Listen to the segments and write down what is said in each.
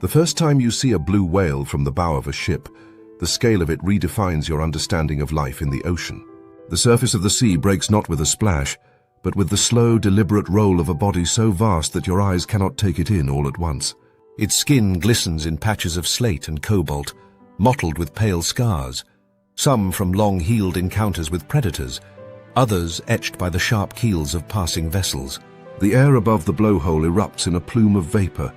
The first time you see a blue whale from the bow of a ship, the scale of it redefines your understanding of life in the ocean. The surface of the sea breaks not with a splash, but with the slow, deliberate roll of a body so vast that your eyes cannot take it in all at once. Its skin glistens in patches of slate and cobalt, mottled with pale scars, some from long-heeled encounters with predators, others etched by the sharp keels of passing vessels. The air above the blowhole erupts in a plume of vapor,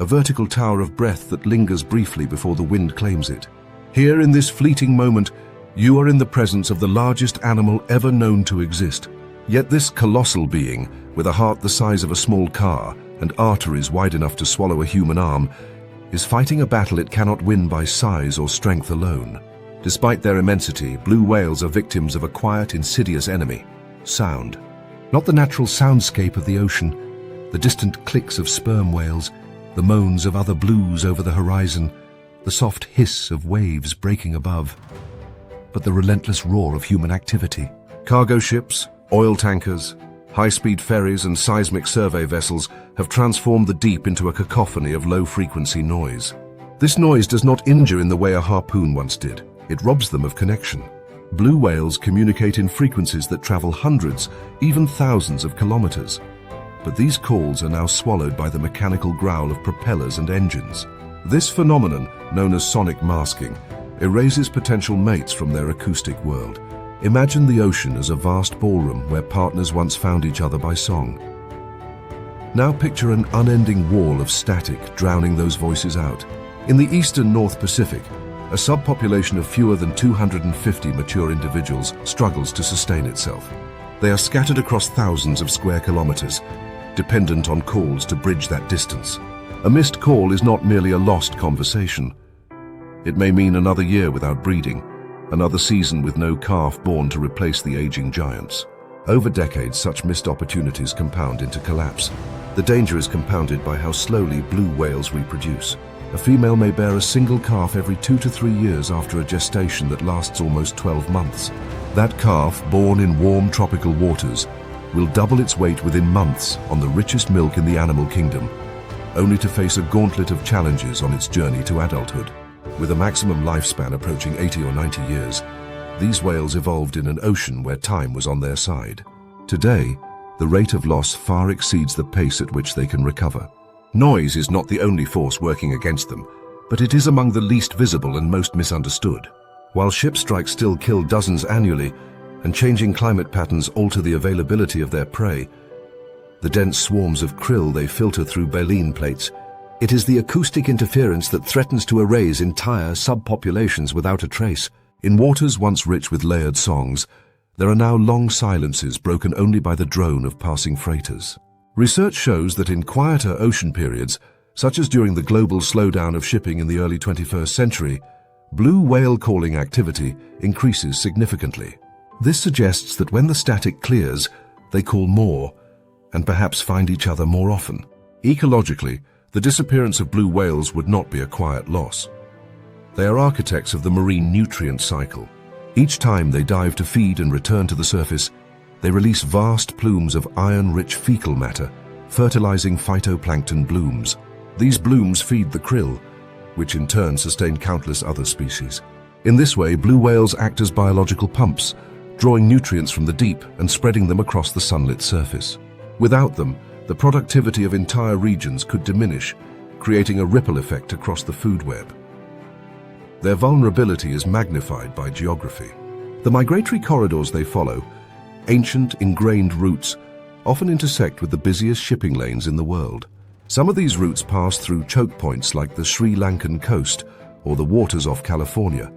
a vertical tower of breath that lingers briefly before the wind claims it. Here, in this fleeting moment, you are in the presence of the largest animal ever known to exist. Yet this colossal being, with a heart the size of a small car and arteries wide enough to swallow a human arm, is fighting a battle it cannot win by size or strength alone. Despite their immensity, blue whales are victims of a quiet, insidious enemy: sound. Not the natural soundscape of the ocean, the distant clicks of sperm whales, the moans of other blues over the horizon, the soft hiss of waves breaking above, but the relentless roar of human activity. Cargo ships, oil tankers, high-speed ferries and seismic survey vessels have transformed the deep into a cacophony of low-frequency noise. This noise does not injure in the way a harpoon once did. It robs them of connection. Blue whales communicate in frequencies that travel hundreds, even thousands of kilometers. But these calls are now swallowed by the mechanical growl of propellers and engines. This phenomenon, known as sonic masking, erases potential mates from their acoustic world. Imagine the ocean as a vast ballroom where partners once found each other by song. Now picture an unending wall of static drowning those voices out. In the eastern North Pacific, a subpopulation of fewer than 250 mature individuals struggles to sustain itself. They are scattered across thousands of square kilometers, dependent on calls to bridge that distance. A missed call is not merely a lost conversation. It may mean another year without breeding, another season with no calf born to replace the aging giants. Over decades, such missed opportunities compound into collapse. The danger is compounded by how slowly blue whales reproduce. A female may bear a single calf every 2 to 3 years after a gestation that lasts almost 12 months. That calf, born in warm tropical waters, will double its weight within months on the richest milk in the animal kingdom, only to face a gauntlet of challenges on its journey to adulthood. With a maximum lifespan approaching 80 or 90 years, these whales evolved in an ocean where time was on their side. Today, the rate of loss far exceeds the pace at which they can recover. Noise is not the only force working against them, but it is among the least visible and most misunderstood. While ship strikes still kill dozens annually, and changing climate patterns alter the availability of their prey, the dense swarms of krill they filter through baleen plates, it is the acoustic interference that threatens to erase entire subpopulations without a trace. In waters once rich with layered songs, there are now long silences broken only by the drone of passing freighters. Research shows that in quieter ocean periods, such as during the global slowdown of shipping in the early 21st century, blue whale calling activity increases significantly. This suggests that when the static clears, they call more, and perhaps find each other more often. Ecologically, the disappearance of blue whales would not be a quiet loss. They are architects of the marine nutrient cycle. Each time they dive to feed and return to the surface, they release vast plumes of iron-rich fecal matter, fertilizing phytoplankton blooms. These blooms feed the krill, which in turn sustain countless other species. In this way, blue whales act as biological pumps, drawing nutrients from the deep and spreading them across the sunlit surface. Without them, the productivity of entire regions could diminish, creating a ripple effect across the food web. Their vulnerability is magnified by geography. The migratory corridors they follow, ancient ingrained routes, often intersect with the busiest shipping lanes in the world. Some of these routes pass through choke points like the Sri Lankan coast or the waters off California,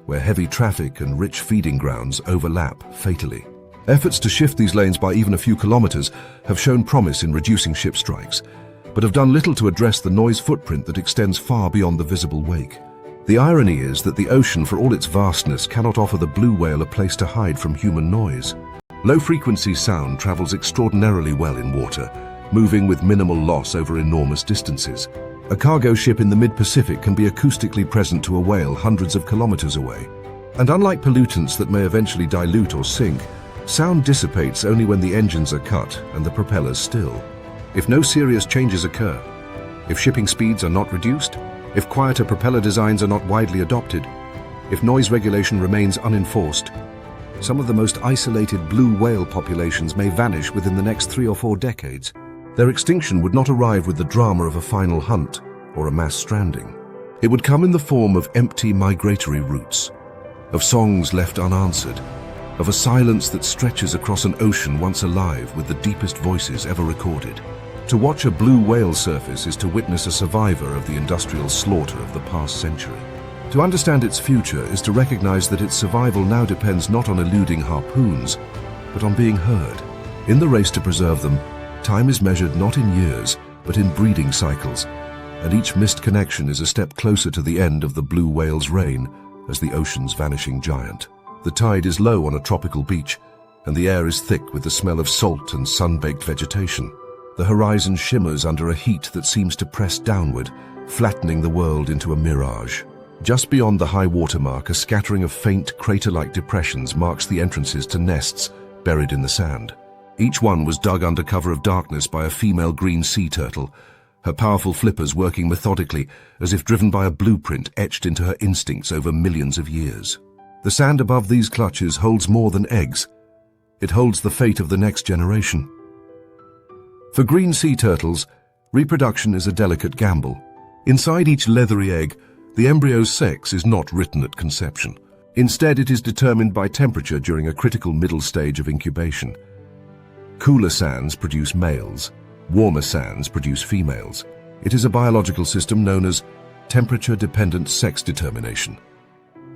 where heavy traffic and rich feeding grounds overlap fatally. Efforts to shift these lanes by even a few kilometers have shown promise in reducing ship strikes, but have done little to address the noise footprint that extends far beyond the visible wake. The irony is that the ocean, for all its vastness, cannot offer the blue whale a place to hide from human noise. Low-frequency sound travels extraordinarily well in water, moving with minimal loss over enormous distances. A cargo ship in the mid-Pacific can be acoustically present to a whale hundreds of kilometers away. And unlike pollutants that may eventually dilute or sink, sound dissipates only when the engines are cut and the propellers still. If no serious changes occur, if shipping speeds are not reduced, if quieter propeller designs are not widely adopted, if noise regulation remains unenforced, some of the most isolated blue whale populations may vanish within the next 3 or 4 decades. Their extinction would not arrive with the drama of a final hunt or a mass stranding. It would come in the form of empty migratory routes, of songs left unanswered, of a silence that stretches across an ocean once alive with the deepest voices ever recorded. To watch a blue whale surface is to witness a survivor of the industrial slaughter of the past century. To understand its future is to recognize that its survival now depends not on eluding harpoons, but on being heard. In the race to preserve them, time is measured not in years, but in breeding cycles, and each missed connection is a step closer to the end of the blue whale's reign as the ocean's vanishing giant. The tide is low on a tropical beach, and the air is thick with the smell of salt and sun-baked vegetation. The horizon shimmers under a heat that seems to press downward, flattening the world into a mirage. Just beyond the high water mark, a scattering of faint, crater-like depressions marks the entrances to nests buried in the sand. Each one was dug under cover of darkness by a female green sea turtle, her powerful flippers working methodically as if driven by a blueprint etched into her instincts over millions of years. The sand above these clutches holds more than eggs. It holds the fate of the next generation. For green sea turtles, reproduction is a delicate gamble. Inside each leathery egg, the embryo's sex is not written at conception. Instead, it is determined by temperature during a critical middle stage of incubation. Cooler sands produce males, warmer sands produce females. It is a biological system known as temperature-dependent sex determination,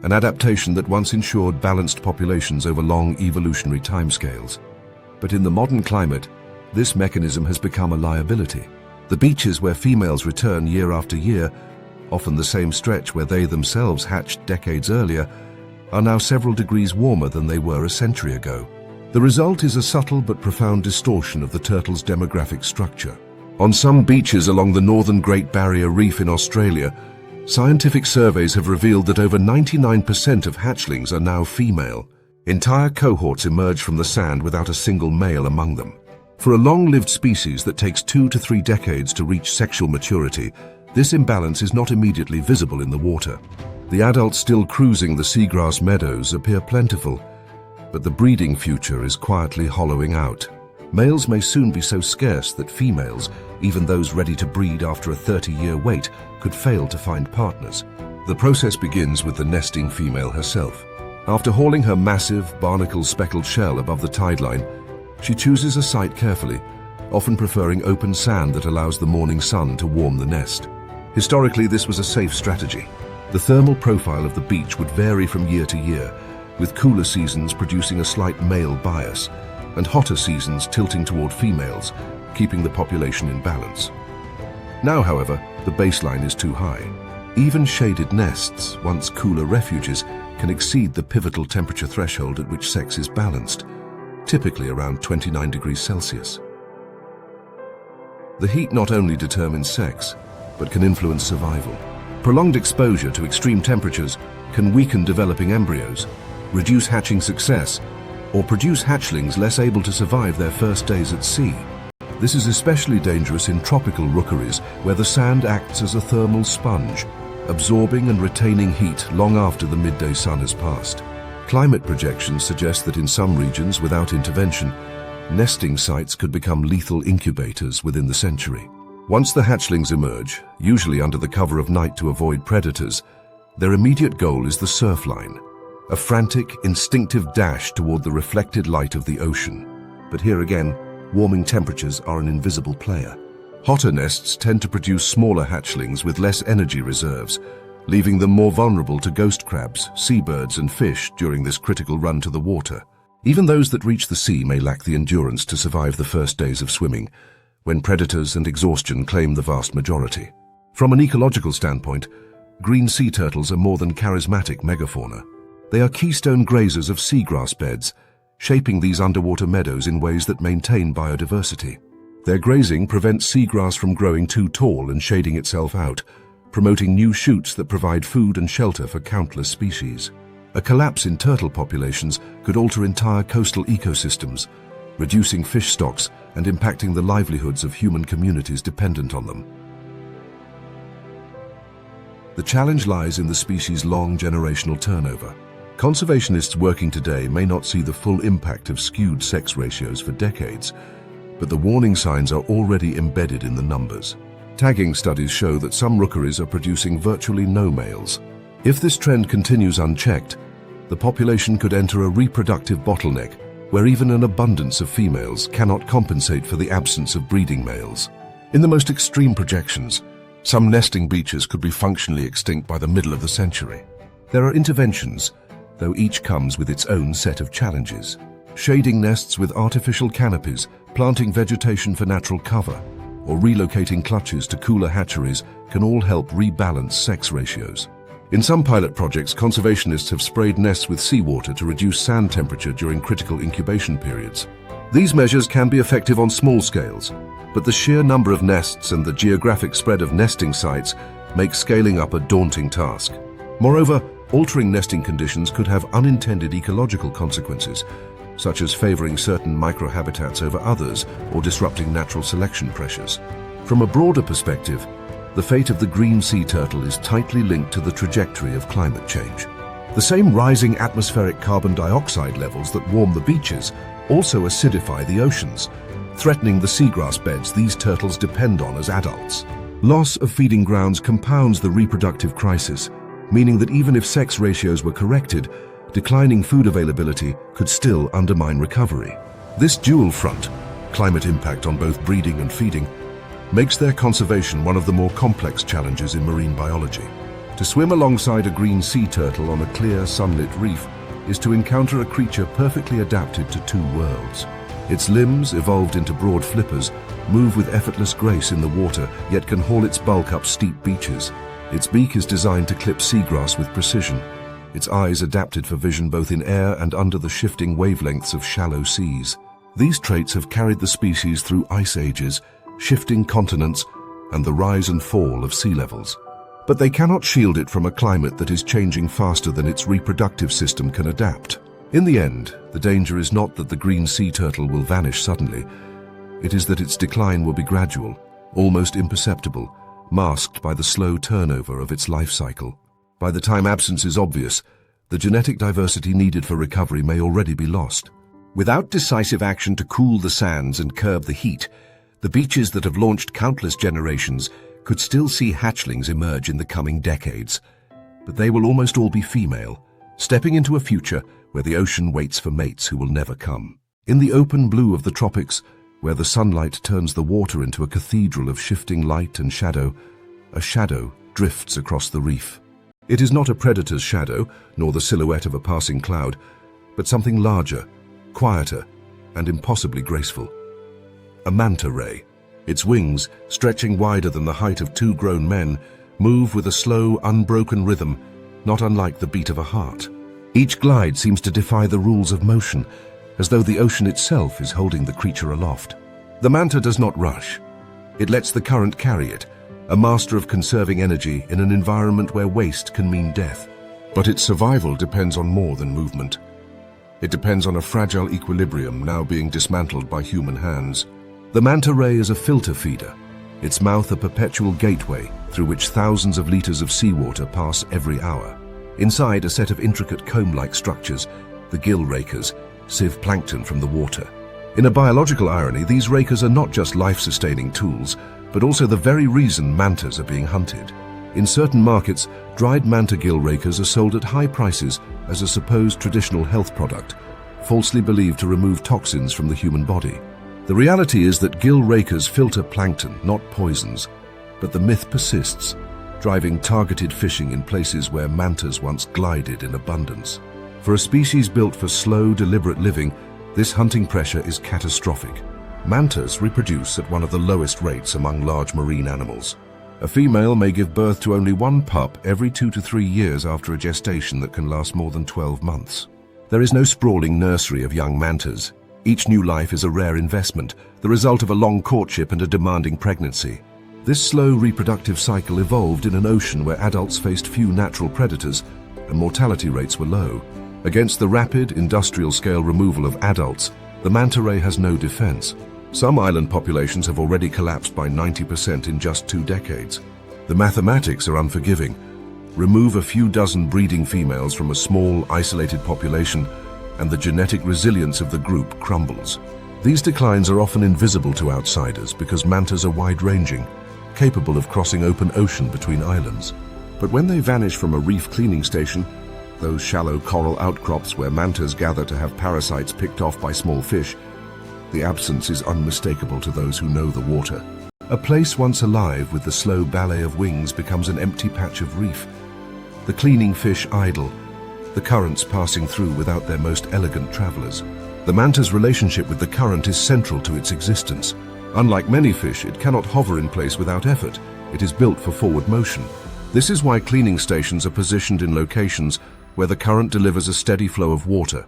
an adaptation that once ensured balanced populations over long evolutionary timescales. But in the modern climate, this mechanism has become a liability. The beaches where females return year after year, often the same stretch where they themselves hatched decades earlier, are now several degrees warmer than they were a century ago. The result is a subtle but profound distortion of the turtle's demographic structure. On some beaches along the northern Great Barrier Reef in Australia, scientific surveys have revealed that over 99% of hatchlings are now female. Entire cohorts emerge from the sand without a single male among them. For a long-lived species that takes 2 to 3 decades to reach sexual maturity, this imbalance is not immediately visible in the water. The adults still cruising the seagrass meadows appear plentiful, but the breeding future is quietly hollowing out. Males may soon be so scarce that females, even those ready to breed after a 30-year wait, could fail to find partners. The process begins with the nesting female herself. After hauling her massive, barnacle-speckled shell above the tide line, she chooses a site carefully, often preferring open sand that allows the morning sun to warm the nest. Historically, this was a safe strategy. The thermal profile of the beach would vary from year to year, with cooler seasons producing a slight male bias, and hotter seasons tilting toward females, keeping the population in balance. Now, however, the baseline is too high. Even shaded nests, once cooler refuges, can exceed the pivotal temperature threshold at which sex is balanced, typically around 29 degrees Celsius. The heat not only determines sex, but can influence survival. Prolonged exposure to extreme temperatures can weaken developing embryos, reduce hatching success, or produce hatchlings less able to survive their first days at sea. This is especially dangerous in tropical rookeries, where the sand acts as a thermal sponge, absorbing and retaining heat long after the midday sun has passed. Climate projections suggest that in some regions, without intervention, nesting sites could become lethal incubators within the century. Once the hatchlings emerge, usually under the cover of night to avoid predators, their immediate goal is the surf line, a frantic, instinctive dash toward the reflected light of the ocean. But here again, warming temperatures are an invisible player. Hotter nests tend to produce smaller hatchlings with less energy reserves, leaving them more vulnerable to ghost crabs, seabirds, and fish during this critical run to the water. Even those that reach the sea may lack the endurance to survive the first days of swimming, when predators and exhaustion claim the vast majority. From an ecological standpoint, green sea turtles are more than charismatic megafauna. They are keystone grazers of seagrass beds, shaping these underwater meadows in ways that maintain biodiversity. Their grazing prevents seagrass from growing too tall and shading itself out, promoting new shoots that provide food and shelter for countless species. A collapse in turtle populations could alter entire coastal ecosystems, reducing fish stocks and impacting the livelihoods of human communities dependent on them. The challenge lies in the species' long generational turnover. Conservationists working today may not see the full impact of skewed sex ratios for decades, but the warning signs are already embedded in the numbers. Tagging studies show that some rookeries are producing virtually no males. If this trend continues unchecked, the population could enter a reproductive bottleneck where even an abundance of females cannot compensate for the absence of breeding males. In the most extreme projections, some nesting beaches could be functionally extinct by the middle of the century. There are interventions, though each comes with its own set of challenges. Shading nests with artificial canopies, planting vegetation for natural cover, or relocating clutches to cooler hatcheries can all help rebalance sex ratios. In some pilot projects, conservationists have sprayed nests with seawater to reduce sand temperature during critical incubation periods. These measures can be effective on small scales, but the sheer number of nests and the geographic spread of nesting sites make scaling up a daunting task. Moreover, altering nesting conditions could have unintended ecological consequences, such as favoring certain microhabitats over others or disrupting natural selection pressures. From a broader perspective, the fate of the green sea turtle is tightly linked to the trajectory of climate change. The same rising atmospheric carbon dioxide levels that warm the beaches also acidify the oceans, threatening the seagrass beds these turtles depend on as adults. Loss of feeding grounds compounds the reproductive crisis, meaning that even if sex ratios were corrected, declining food availability could still undermine recovery. This dual front, climate impact on both breeding and feeding, makes their conservation one of the more complex challenges in marine biology. To swim alongside a green sea turtle on a clear, sunlit reef is to encounter a creature perfectly adapted to two worlds. Its limbs, evolved into broad flippers, move with effortless grace in the water, yet can haul its bulk up steep beaches. Its beak is designed to clip seagrass with precision. Its eyes adapted for vision both in air and under the shifting wavelengths of shallow seas. These traits have carried the species through ice ages, shifting continents, and the rise and fall of sea levels. But they cannot shield it from a climate that is changing faster than its reproductive system can adapt. In the end, the danger is not that the green sea turtle will vanish suddenly. It is that its decline will be gradual, almost imperceptible, masked by the slow turnover of its life cycle. By the time absence is obvious, the genetic diversity needed for recovery may already be lost. Without decisive action to cool the sands and curb the heat, the beaches that have launched countless generations could still see hatchlings emerge in the coming decades. But they will almost all be female, stepping into a future where the ocean waits for mates who will never come. In the open blue of the tropics, where the sunlight turns the water into a cathedral of shifting light and shadow, a shadow drifts across the reef. It is not a predator's shadow, nor the silhouette of a passing cloud, but something larger, quieter, and impossibly graceful. A manta ray. Its wings, stretching wider than the height of two grown men, move with a slow, unbroken rhythm, not unlike the beat of a heart. Each glide seems to defy the rules of motion, as though the ocean itself is holding the creature aloft. The manta does not rush. It lets the current carry it, a master of conserving energy in an environment where waste can mean death. But its survival depends on more than movement. It depends on a fragile equilibrium now being dismantled by human hands. The manta ray is a filter feeder, its mouth a perpetual gateway through which thousands of liters of seawater pass every hour. Inside a set of intricate comb-like structures, the gill rakers sieve plankton from the water. In a biological irony, these rakers are not just life-sustaining tools, but also the very reason mantas are being hunted. In certain markets, dried manta gill rakers are sold at high prices as a supposed traditional health product, falsely believed to remove toxins from the human body. The reality is that gill rakers filter plankton, not poisons, but the myth persists, driving targeted fishing in places where mantas once glided in abundance. For a species built for slow, deliberate living, this hunting pressure is catastrophic. Mantas reproduce at one of the lowest rates among large marine animals. A female may give birth to only one pup every 2 to 3 years after a gestation that can last more than 12 months. There is no sprawling nursery of young mantas. Each new life is a rare investment, the result of a long courtship and a demanding pregnancy. This slow reproductive cycle evolved in an ocean where adults faced few natural predators and mortality rates were low. Against the rapid, industrial-scale removal of adults, the manta ray has no defense. Some island populations have already collapsed by 90% in just 2 decades. The mathematics are unforgiving. Remove a few dozen breeding females from a small, isolated population, and the genetic resilience of the group crumbles. These declines are often invisible to outsiders because mantas are wide-ranging, capable of crossing open ocean between islands. But when they vanish from a reef cleaning station, those shallow coral outcrops where mantas gather to have parasites picked off by small fish, the absence is unmistakable to those who know the water. A place once alive with the slow ballet of wings becomes an empty patch of reef. The cleaning fish idle, the currents passing through without their most elegant travelers. The manta's relationship with the current is central to its existence. Unlike many fish, it cannot hover in place without effort. It is built for forward motion. This is why cleaning stations are positioned in locations where the current delivers a steady flow of water,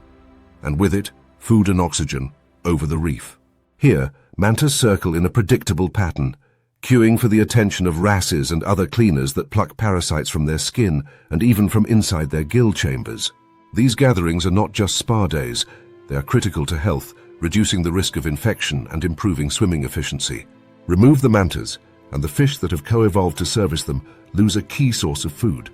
and with it, food and oxygen, over the reef. Here, mantas circle in a predictable pattern, queuing for the attention of wrasses and other cleaners that pluck parasites from their skin and even from inside their gill chambers. These gatherings are not just spa days, they are critical to health, reducing the risk of infection and improving swimming efficiency. Remove the mantas, and the fish that have co-evolved to service them lose a key source of food,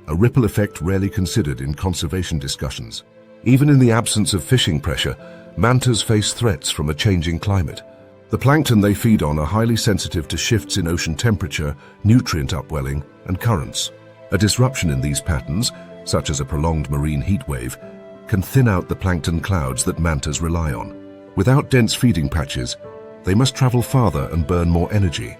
a ripple effect rarely considered in conservation discussions. Even in the absence of fishing pressure, mantas face threats from a changing climate. The plankton they feed on are highly sensitive to shifts in ocean temperature, nutrient upwelling, and currents. A disruption in these patterns, such as a prolonged marine heat wave, can thin out the plankton clouds that mantas rely on. Without dense feeding patches, they must travel farther and burn more energy,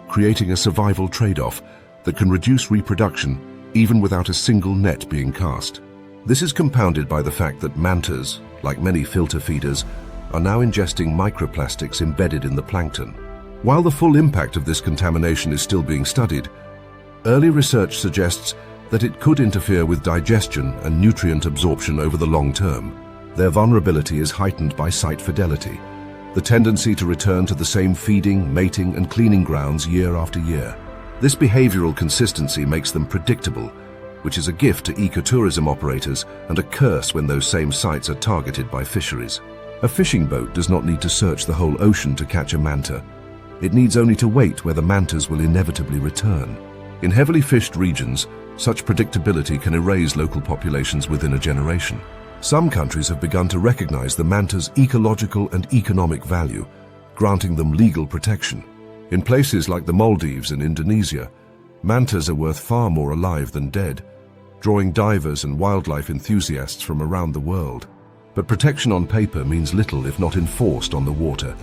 creating a survival trade-off that can reduce reproduction even without a single net being cast. This is compounded by the fact that mantas, like many filter feeders, are now ingesting microplastics embedded in the plankton. While the full impact of this contamination is still being studied, early research suggests that it could interfere with digestion and nutrient absorption over the long term. Their vulnerability is heightened by site fidelity, the tendency to return to the same feeding, mating, and cleaning grounds year after year. This behavioral consistency makes them predictable, which is a gift to ecotourism operators and a curse when those same sites are targeted by fisheries. A fishing boat does not need to search the whole ocean to catch a manta. It needs only to wait where the mantas will inevitably return. In heavily fished regions, such predictability can erase local populations within a generation. Some countries have begun to recognize the manta's ecological and economic value, granting them legal protection. In places like the Maldives and Indonesia, mantas are worth far more alive than dead, drawing divers and wildlife enthusiasts from around the world. But protection on paper means little if not enforced on the water,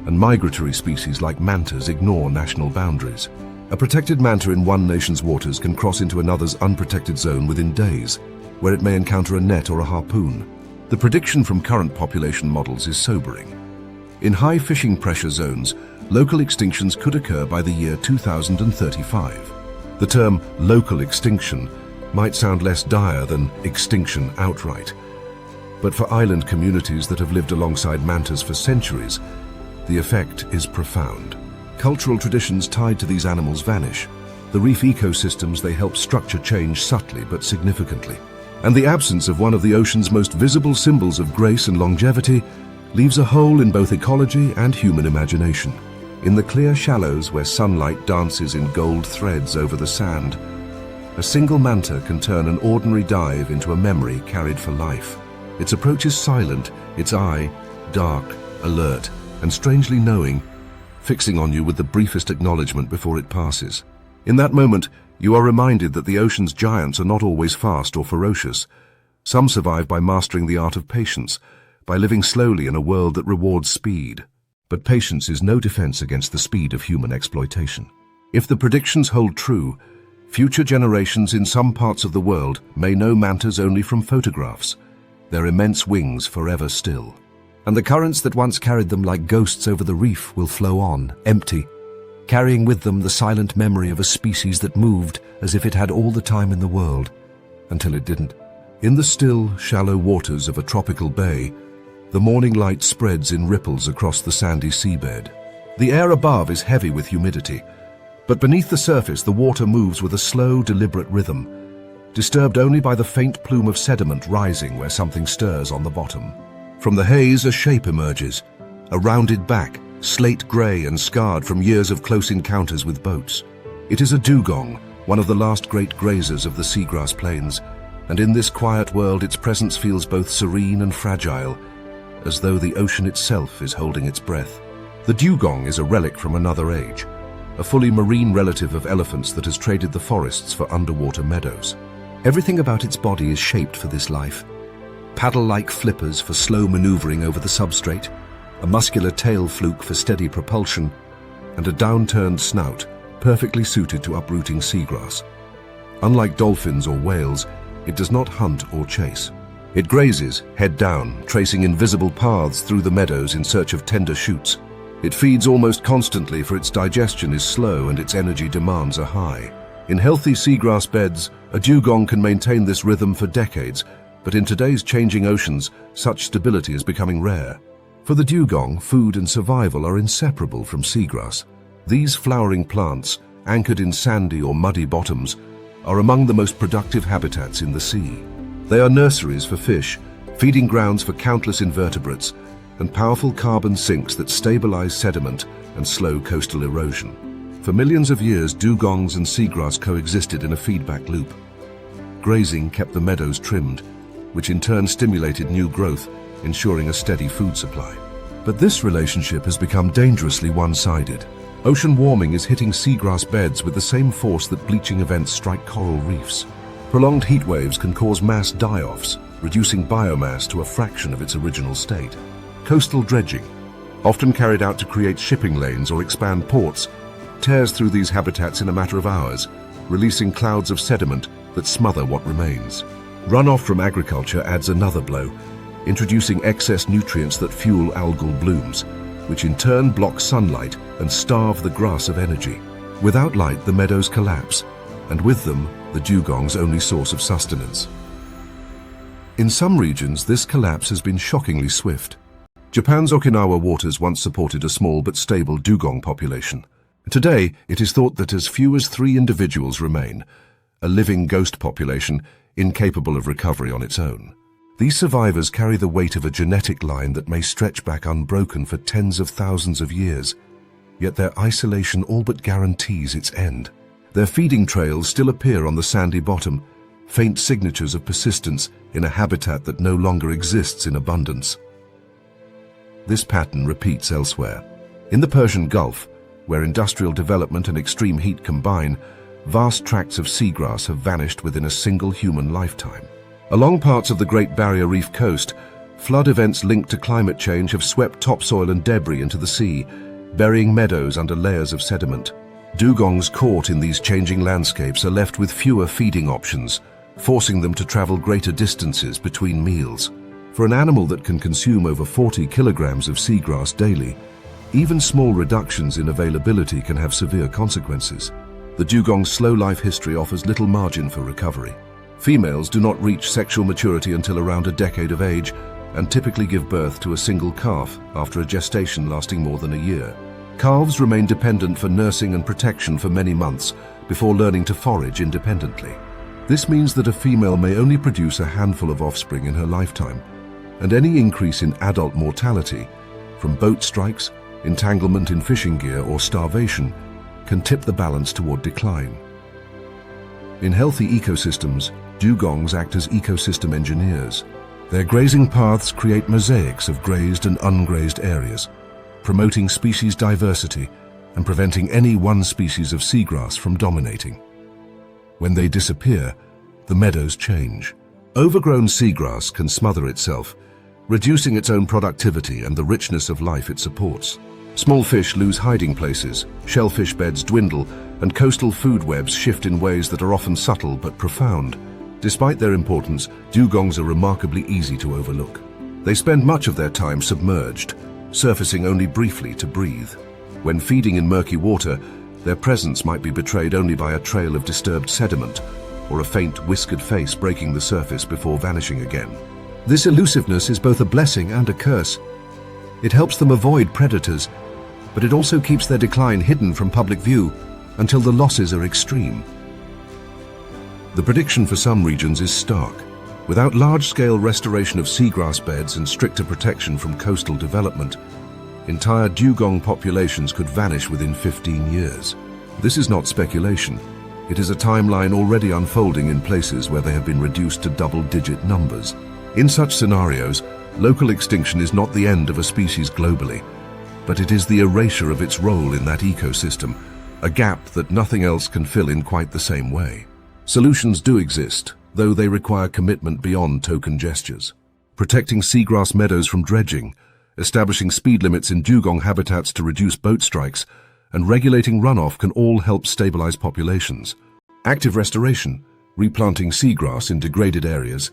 and migratory species like mantas ignore national boundaries. A protected manta in one nation's waters can cross into another's unprotected zone within days, where it may encounter a net or a harpoon. The prediction from current population models is sobering. In high fishing pressure zones, local extinctions could occur by the year 2035. The term local extinction might sound less dire than extinction outright. But for island communities that have lived alongside mantas for centuries, the effect is profound. Cultural traditions tied to these animals vanish. The reef ecosystems they help structure change subtly but significantly. And the absence of one of the ocean's most visible symbols of grace and longevity leaves a hole in both ecology and human imagination. In the clear shallows where sunlight dances in gold threads over the sand, a single manta can turn an ordinary dive into a memory carried for life. Its approach is silent, its eye dark, alert, and strangely knowing, fixing on you with the briefest acknowledgement before it passes. In that moment, you are reminded that the ocean's giants are not always fast or ferocious. Some survive by mastering the art of patience, by living slowly in a world that rewards speed. But patience is no defense against the speed of human exploitation. If the predictions hold true, future generations in some parts of the world may know mantas only from photographs, their immense wings forever still. And the currents that once carried them like ghosts over the reef will flow on, empty, carrying with them the silent memory of a species that moved as if it had all the time in the world, until it didn't. In the still, shallow waters of a tropical bay, the morning light spreads in ripples across the sandy seabed. The air above is heavy with humidity, but beneath the surface the water moves with a slow, deliberate rhythm, disturbed only by the faint plume of sediment rising where something stirs on the bottom. From the haze a shape emerges, a rounded back, slate grey and scarred from years of close encounters with boats. It is a dugong, one of the last great grazers of the seagrass plains, and in this quiet world its presence feels both serene and fragile, as though the ocean itself is holding its breath. The dugong is a relic from another age, a fully marine relative of elephants that has traded the forests for underwater meadows. Everything about its body is shaped for this life. Paddle-like flippers for slow maneuvering over the substrate, a muscular tail fluke for steady propulsion, and a downturned snout perfectly suited to uprooting seagrass. Unlike dolphins or whales, it does not hunt or chase. It grazes, head down, tracing invisible paths through the meadows in search of tender shoots. It feeds almost constantly, for its digestion is slow and its energy demands are high. In healthy seagrass beds, a dugong can maintain this rhythm for decades, but in today's changing oceans, such stability is becoming rare. For the dugong, food and survival are inseparable from seagrass. These flowering plants, anchored in sandy or muddy bottoms, are among the most productive habitats in the sea. They are nurseries for fish, feeding grounds for countless invertebrates, and powerful carbon sinks that stabilize sediment and slow coastal erosion. For millions of years, dugongs and seagrass coexisted in a feedback loop. Grazing kept the meadows trimmed, which in turn stimulated new growth, ensuring a steady food supply. But this relationship has become dangerously one-sided. Ocean warming is hitting seagrass beds with the same force that bleaching events strike coral reefs. Prolonged heat waves can cause mass die-offs, reducing biomass to a fraction of its original state. Coastal dredging, often carried out to create shipping lanes or expand ports, tears through these habitats in a matter of hours, releasing clouds of sediment that smother what remains. Runoff from agriculture adds another blow, introducing excess nutrients that fuel algal blooms, which in turn block sunlight and starve the grass of energy. Without light, the meadows collapse, and with them, the dugong's only source of sustenance. In some regions, this collapse has been shockingly swift. Japan's Okinawa waters once supported a small but stable dugong population. Today, it is thought that as few as 3 individuals remain, a living ghost population incapable of recovery on its own. These survivors carry the weight of a genetic line that may stretch back unbroken for tens of thousands of years, yet their isolation all but guarantees its end. Their feeding trails still appear on the sandy bottom, faint signatures of persistence in a habitat that no longer exists in abundance. This pattern repeats elsewhere. In the Persian Gulf, where industrial development and extreme heat combine, vast tracts of seagrass have vanished within a single human lifetime. Along parts of the Great Barrier Reef coast, flood events linked to climate change have swept topsoil and debris into the sea, burying meadows under layers of sediment. Dugongs caught in these changing landscapes are left with fewer feeding options, forcing them to travel greater distances between meals. For an animal that can consume over 40 kilograms of seagrass daily, even small reductions in availability can have severe consequences. The dugong's slow life history offers little margin for recovery. Females do not reach sexual maturity until around a decade of age and typically give birth to a single calf after a gestation lasting more than a year. Calves remain dependent for nursing and protection for many months before learning to forage independently. This means that a female may only produce a handful of offspring in her lifetime, and any increase in adult mortality, from boat strikes, entanglement in fishing gear, or starvation, can tip the balance toward decline. In healthy ecosystems, dugongs act as ecosystem engineers. Their grazing paths create mosaics of grazed and ungrazed areas, promoting species diversity and preventing any one species of seagrass from dominating. When they disappear, the meadows change. Overgrown seagrass can smother itself, reducing its own productivity and the richness of life it supports. Small fish lose hiding places, shellfish beds dwindle, and coastal food webs shift in ways that are often subtle but profound. Despite their importance, dugongs are remarkably easy to overlook. They spend much of their time submerged, surfacing only briefly to breathe. When feeding in murky water, their presence might be betrayed only by a trail of disturbed sediment or a faint whiskered face breaking the surface before vanishing again. This elusiveness is both a blessing and a curse. It helps them avoid predators, but it also keeps their decline hidden from public view until the losses are extreme. The prediction for some regions is stark. Without large-scale restoration of seagrass beds and stricter protection from coastal development, entire dugong populations could vanish within 15 years. This is not speculation. It is a timeline already unfolding in places where they have been reduced to double-digit numbers. In such scenarios, local extinction is not the end of a species globally, but it is the erasure of its role in that ecosystem, a gap that nothing else can fill in quite the same way. Solutions do exist, though they require commitment beyond token gestures. Protecting seagrass meadows from dredging, establishing speed limits in dugong habitats to reduce boat strikes, and regulating runoff can all help stabilize populations. Active restoration, replanting seagrass in degraded areas,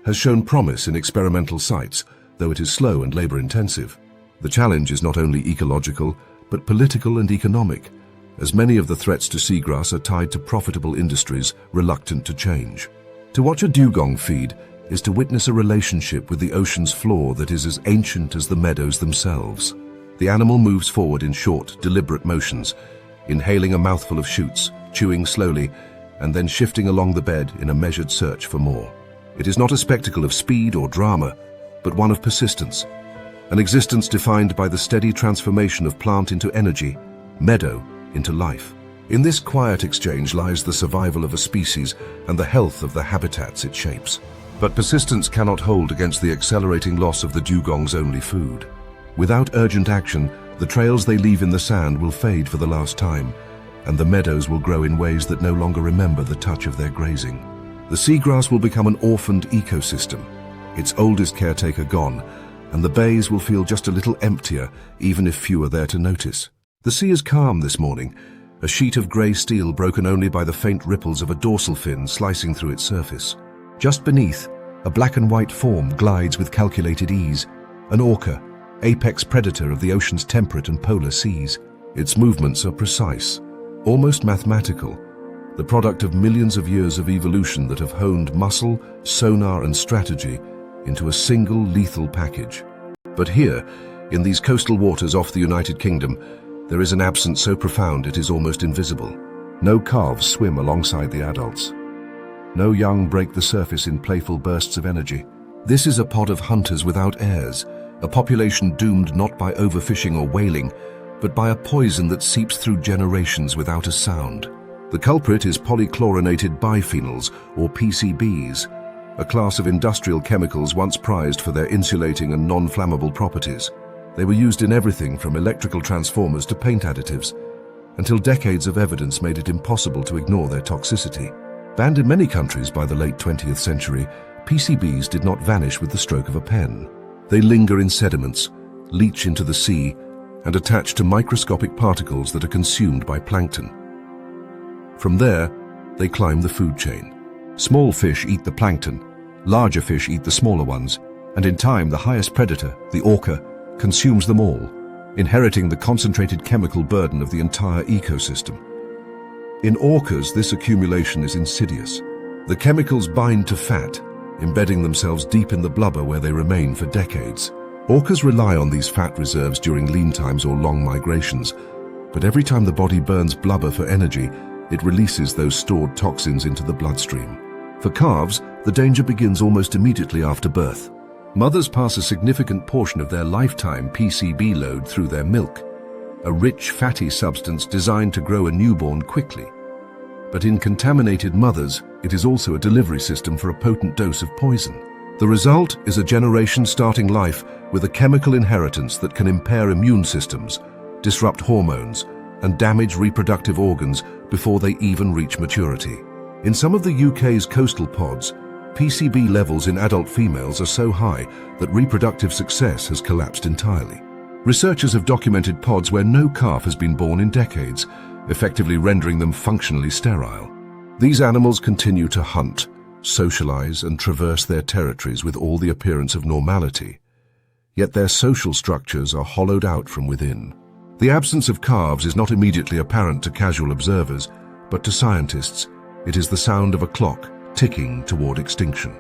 has shown promise in experimental sites, though it is slow and labor-intensive. The challenge is not only ecological, but political and economic, as many of the threats to seagrass are tied to profitable industries reluctant to change. To watch a dugong feed is to witness a relationship with the ocean's floor that is as ancient as the meadows themselves. The animal moves forward in short, deliberate motions, inhaling a mouthful of shoots, chewing slowly, and then shifting along the bed in a measured search for more. It is not a spectacle of speed or drama, but one of persistence, an existence defined by the steady transformation of plant into energy, meadow into life. In this quiet exchange lies the survival of a species and the health of the habitats it shapes. But persistence cannot hold against the accelerating loss of the dugong's only food. Without urgent action, the trails they leave in the sand will fade for the last time, and the meadows will grow in ways that no longer remember the touch of their grazing. The seagrass will become an orphaned ecosystem, its oldest caretaker gone, and the bays will feel just a little emptier, even if few are there to notice. The sea is calm this morning, a sheet of grey steel broken only by the faint ripples of a dorsal fin slicing through its surface. Just beneath, a black and white form glides with calculated ease, an orca, apex predator of the ocean's temperate and polar seas. Its movements are precise, almost mathematical, the product of millions of years of evolution that have honed muscle, sonar and strategy into a single lethal package. But here, in these coastal waters off the United Kingdom, there is an absence so profound it is almost invisible. No calves swim alongside the adults. No young break the surface in playful bursts of energy. This is a pod of hunters without heirs, a population doomed not by overfishing or whaling, but by a poison that seeps through generations without a sound. The culprit is polychlorinated biphenyls, or PCBs, a class of industrial chemicals once prized for their insulating and non-flammable properties. They were used in everything from electrical transformers to paint additives, until decades of evidence made it impossible to ignore their toxicity. Banned in many countries by the late 20th century, PCBs did not vanish with the stroke of a pen. They linger in sediments, leach into the sea, and attach to microscopic particles that are consumed by plankton. From there, they climb the food chain. Small fish eat the plankton, larger fish eat the smaller ones, and in time the highest predator, the orca, consumes them all, inheriting the concentrated chemical burden of the entire ecosystem. In orcas, this accumulation is insidious. The chemicals bind to fat, embedding themselves deep in the blubber where they remain for decades. Orcas rely on these fat reserves during lean times or long migrations, but every time the body burns blubber for energy, it releases those stored toxins into the bloodstream. For calves, the danger begins almost immediately after birth. Mothers pass a significant portion of their lifetime PCB load through their milk, a rich fatty substance designed to grow a newborn quickly. But in contaminated mothers, it is also a delivery system for a potent dose of poison. The result is a generation starting life with a chemical inheritance that can impair immune systems, disrupt hormones, and damage reproductive organs before they even reach maturity. In some of the UK's coastal pods, PCB levels in adult females are so high that reproductive success has collapsed entirely. Researchers have documented pods where no calf has been born in decades, effectively rendering them functionally sterile. These animals continue to hunt, socialize, and traverse their territories with all the appearance of normality. Yet their social structures are hollowed out from within. The absence of calves is not immediately apparent to casual observers, but to scientists, it is the sound of a clock ticking toward extinction.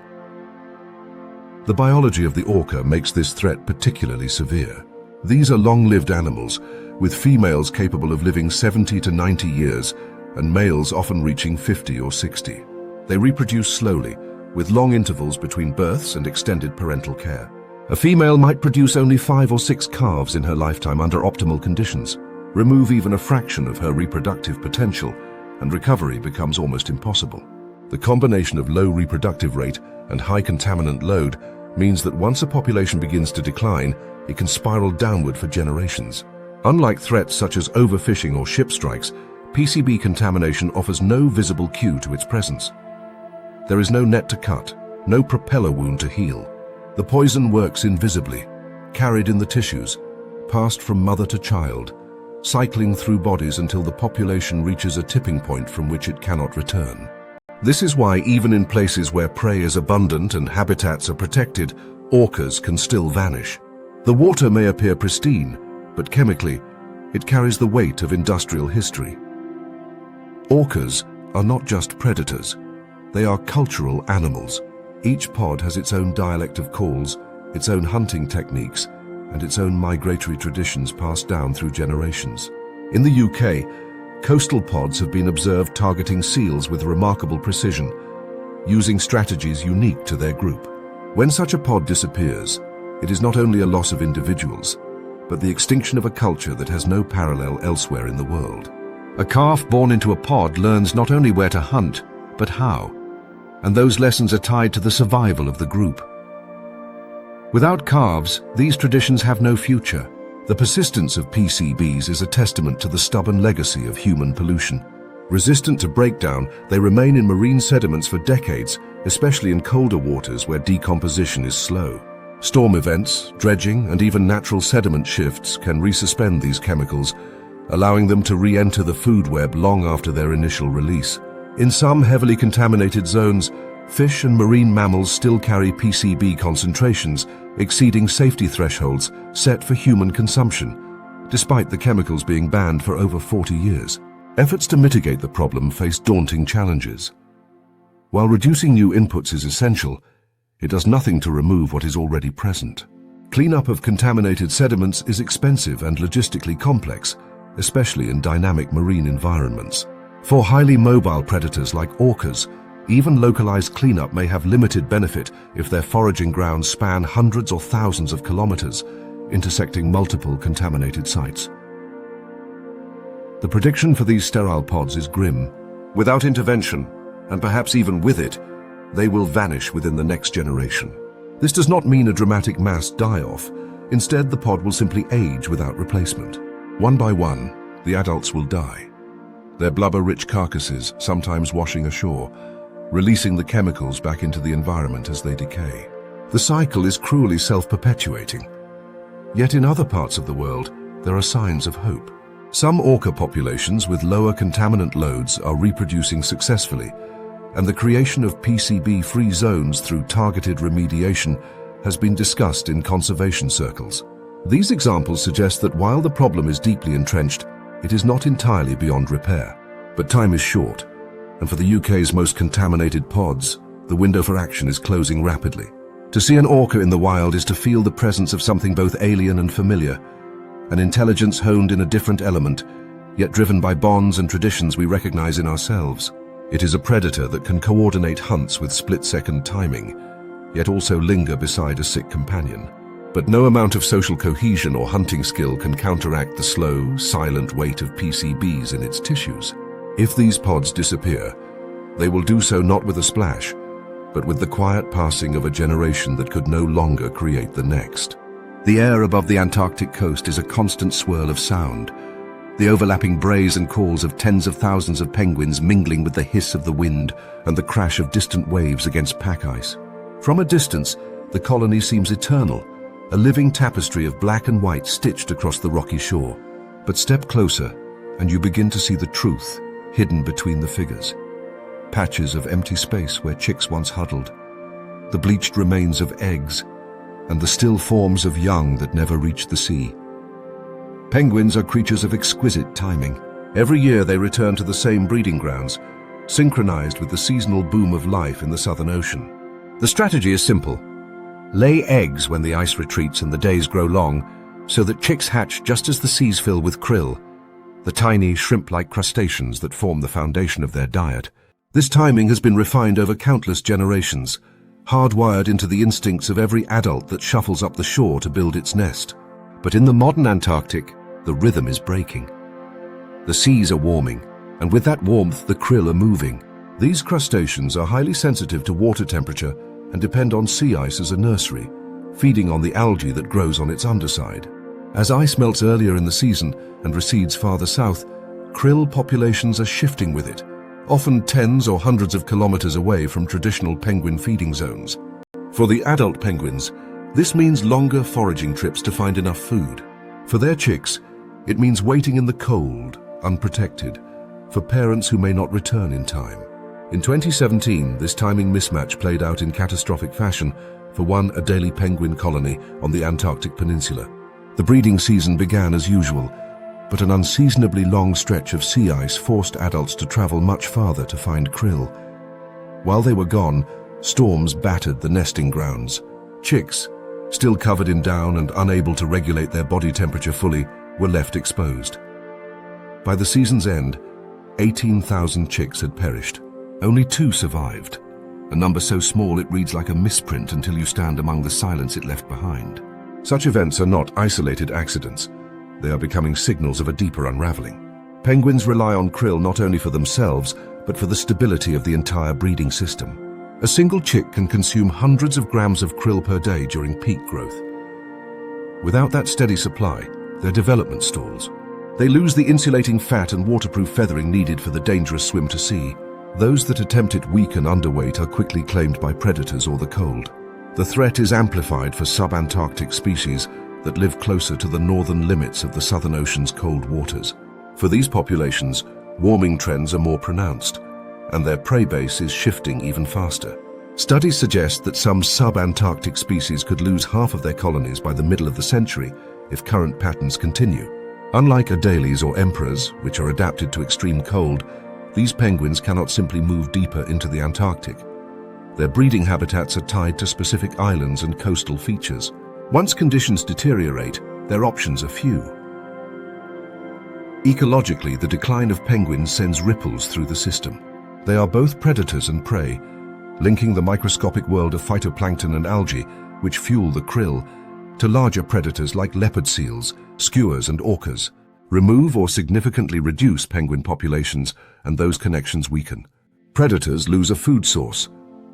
The biology of the orca makes this threat particularly severe. These are long-lived animals, with females capable of living 70 to 90 years and males often reaching 50 or 60. They reproduce slowly, with long intervals between births and extended parental care. A female might produce only 5 or 6 calves in her lifetime under optimal conditions. Remove even a fraction of her reproductive potential, and recovery becomes almost impossible. The combination of low reproductive rate and high contaminant load means that once a population begins to decline, it can spiral downward for generations. Unlike threats such as overfishing or ship strikes, PCB contamination offers no visible cue to its presence. There is no net to cut, no propeller wound to heal. The poison works invisibly, carried in the tissues, passed from mother to child, cycling through bodies until the population reaches a tipping point from which it cannot return. This is why even in places where prey is abundant and habitats are protected, orcas can still vanish. The water may appear pristine, but chemically, it carries the weight of industrial history. Orcas are not just predators. They are cultural animals. Each pod has its own dialect of calls, its own hunting techniques, and its own migratory traditions passed down through generations. In the UK, coastal pods have been observed targeting seals with remarkable precision, using strategies unique to their group. When such a pod disappears, it is not only a loss of individuals, but the extinction of a culture that has no parallel elsewhere in the world. A calf born into a pod learns not only where to hunt, but how, and those lessons are tied to the survival of the group. Without calves, these traditions have no future. The persistence of PCBs is a testament to the stubborn legacy of human pollution. Resistant to breakdown, they remain in marine sediments for decades, especially in colder waters where decomposition is slow. Storm events, dredging, and even natural sediment shifts can resuspend these chemicals, allowing them to re-enter the food web long after their initial release. In some heavily contaminated zones, fish and marine mammals still carry PCB concentrations exceeding safety thresholds set for human consumption, despite the chemicals being banned for over 40 years. Efforts to mitigate the problem face daunting challenges. While reducing new inputs is essential, it does nothing to remove what is already present. Cleanup of contaminated sediments is expensive and logistically complex, especially in dynamic marine environments. For highly mobile predators like orcas, even localized cleanup may have limited benefit if their foraging grounds span hundreds or thousands of kilometers, intersecting multiple contaminated sites. The prediction for these sterile pods is grim. Without intervention, and perhaps even with it, they will vanish within the next generation. This does not mean a dramatic mass die-off. Instead, the pod will simply age without replacement. One by one, the adults will die, their blubber-rich carcasses sometimes washing ashore, releasing the chemicals back into the environment as they decay. The cycle is cruelly self-perpetuating. Yet in other parts of the world, there are signs of hope. Some orca populations with lower contaminant loads are reproducing successfully, and the creation of PCB-free zones through targeted remediation has been discussed in conservation circles. These examples suggest that while the problem is deeply entrenched, it is not entirely beyond repair. But time is short, and for the UK's most contaminated pods, the window for action is closing rapidly. To see an orca in the wild is to feel the presence of something both alien and familiar, an intelligence honed in a different element, yet driven by bonds and traditions we recognize in ourselves. It is a predator that can coordinate hunts with split-second timing, yet also linger beside a sick companion. But no amount of social cohesion or hunting skill can counteract the slow, silent weight of PCBs in its tissues. If these pods disappear, they will do so not with a splash, but with the quiet passing of a generation that could no longer create the next. The air above the Antarctic coast is a constant swirl of sound, the overlapping brays and calls of tens of thousands of penguins mingling with the hiss of the wind and the crash of distant waves against pack ice. From a distance, the colony seems eternal, a living tapestry of black and white stitched across the rocky shore. But step closer, and you begin to see the truth hidden between the figures. Patches of empty space where chicks once huddled, the bleached remains of eggs, and the still forms of young that never reached the sea. Penguins are creatures of exquisite timing. Every year they return to the same breeding grounds, synchronized with the seasonal boom of life in the Southern Ocean. The strategy is simple. Lay eggs when the ice retreats and the days grow long, so that chicks hatch just as the seas fill with krill, the tiny shrimp-like crustaceans that form the foundation of their diet. This timing has been refined over countless generations, hardwired into the instincts of every adult that shuffles up the shore to build its nest. But in the modern Antarctic, the rhythm is breaking. The seas are warming, And with that warmth, the krill are moving. These crustaceans are highly sensitive to water temperature and depend on sea ice as a nursery, feeding on the algae that grows on its underside. As ice melts earlier in the season and recedes farther south, krill populations are shifting with it, often tens or hundreds of kilometers away from traditional penguin feeding zones. For the adult penguins, this means longer foraging trips to find enough food. For their chicks, it means waiting in the cold, unprotected, for parents who may not return in time. In 2017, this timing mismatch played out in catastrophic fashion for one Adelie penguin colony on the Antarctic Peninsula. The breeding season began as usual, but an unseasonably long stretch of sea ice forced adults to travel much farther to find krill. While they were gone, storms battered the nesting grounds. Chicks, still covered in down and unable to regulate their body temperature fully, were left exposed. By the season's end, 18,000 chicks had perished. Only 2 survived, a number so small it reads like a misprint until you stand among the silence it left behind. Such events are not isolated accidents. They are becoming signals of a deeper unraveling. Penguins rely on krill not only for themselves, but for the stability of the entire breeding system. A single chick can consume hundreds of grams of krill per day during peak growth. Without that steady supply, their development stalls. They lose the insulating fat and waterproof feathering needed for the dangerous swim to sea. Those that attempt it weak and underweight are quickly claimed by predators or the cold. The threat is amplified for subantarctic species that live closer to the northern limits of the Southern Ocean's cold waters. For these populations, warming trends are more pronounced, and their prey base is shifting even faster. Studies suggest that some subantarctic species could lose half of their colonies by the middle of the century if current patterns continue. Unlike adelies or emperors, which are adapted to extreme cold, these penguins cannot simply move deeper into the Antarctic. Their breeding habitats are tied to specific islands and coastal features. Once conditions deteriorate, their options are few. Ecologically, the decline of penguins sends ripples through the system. They are both predators and prey, linking the microscopic world of phytoplankton and algae, which fuel the krill, to larger predators like leopard seals, skuas and orcas. Remove or significantly reduce penguin populations, and those connections weaken. Predators lose a food source.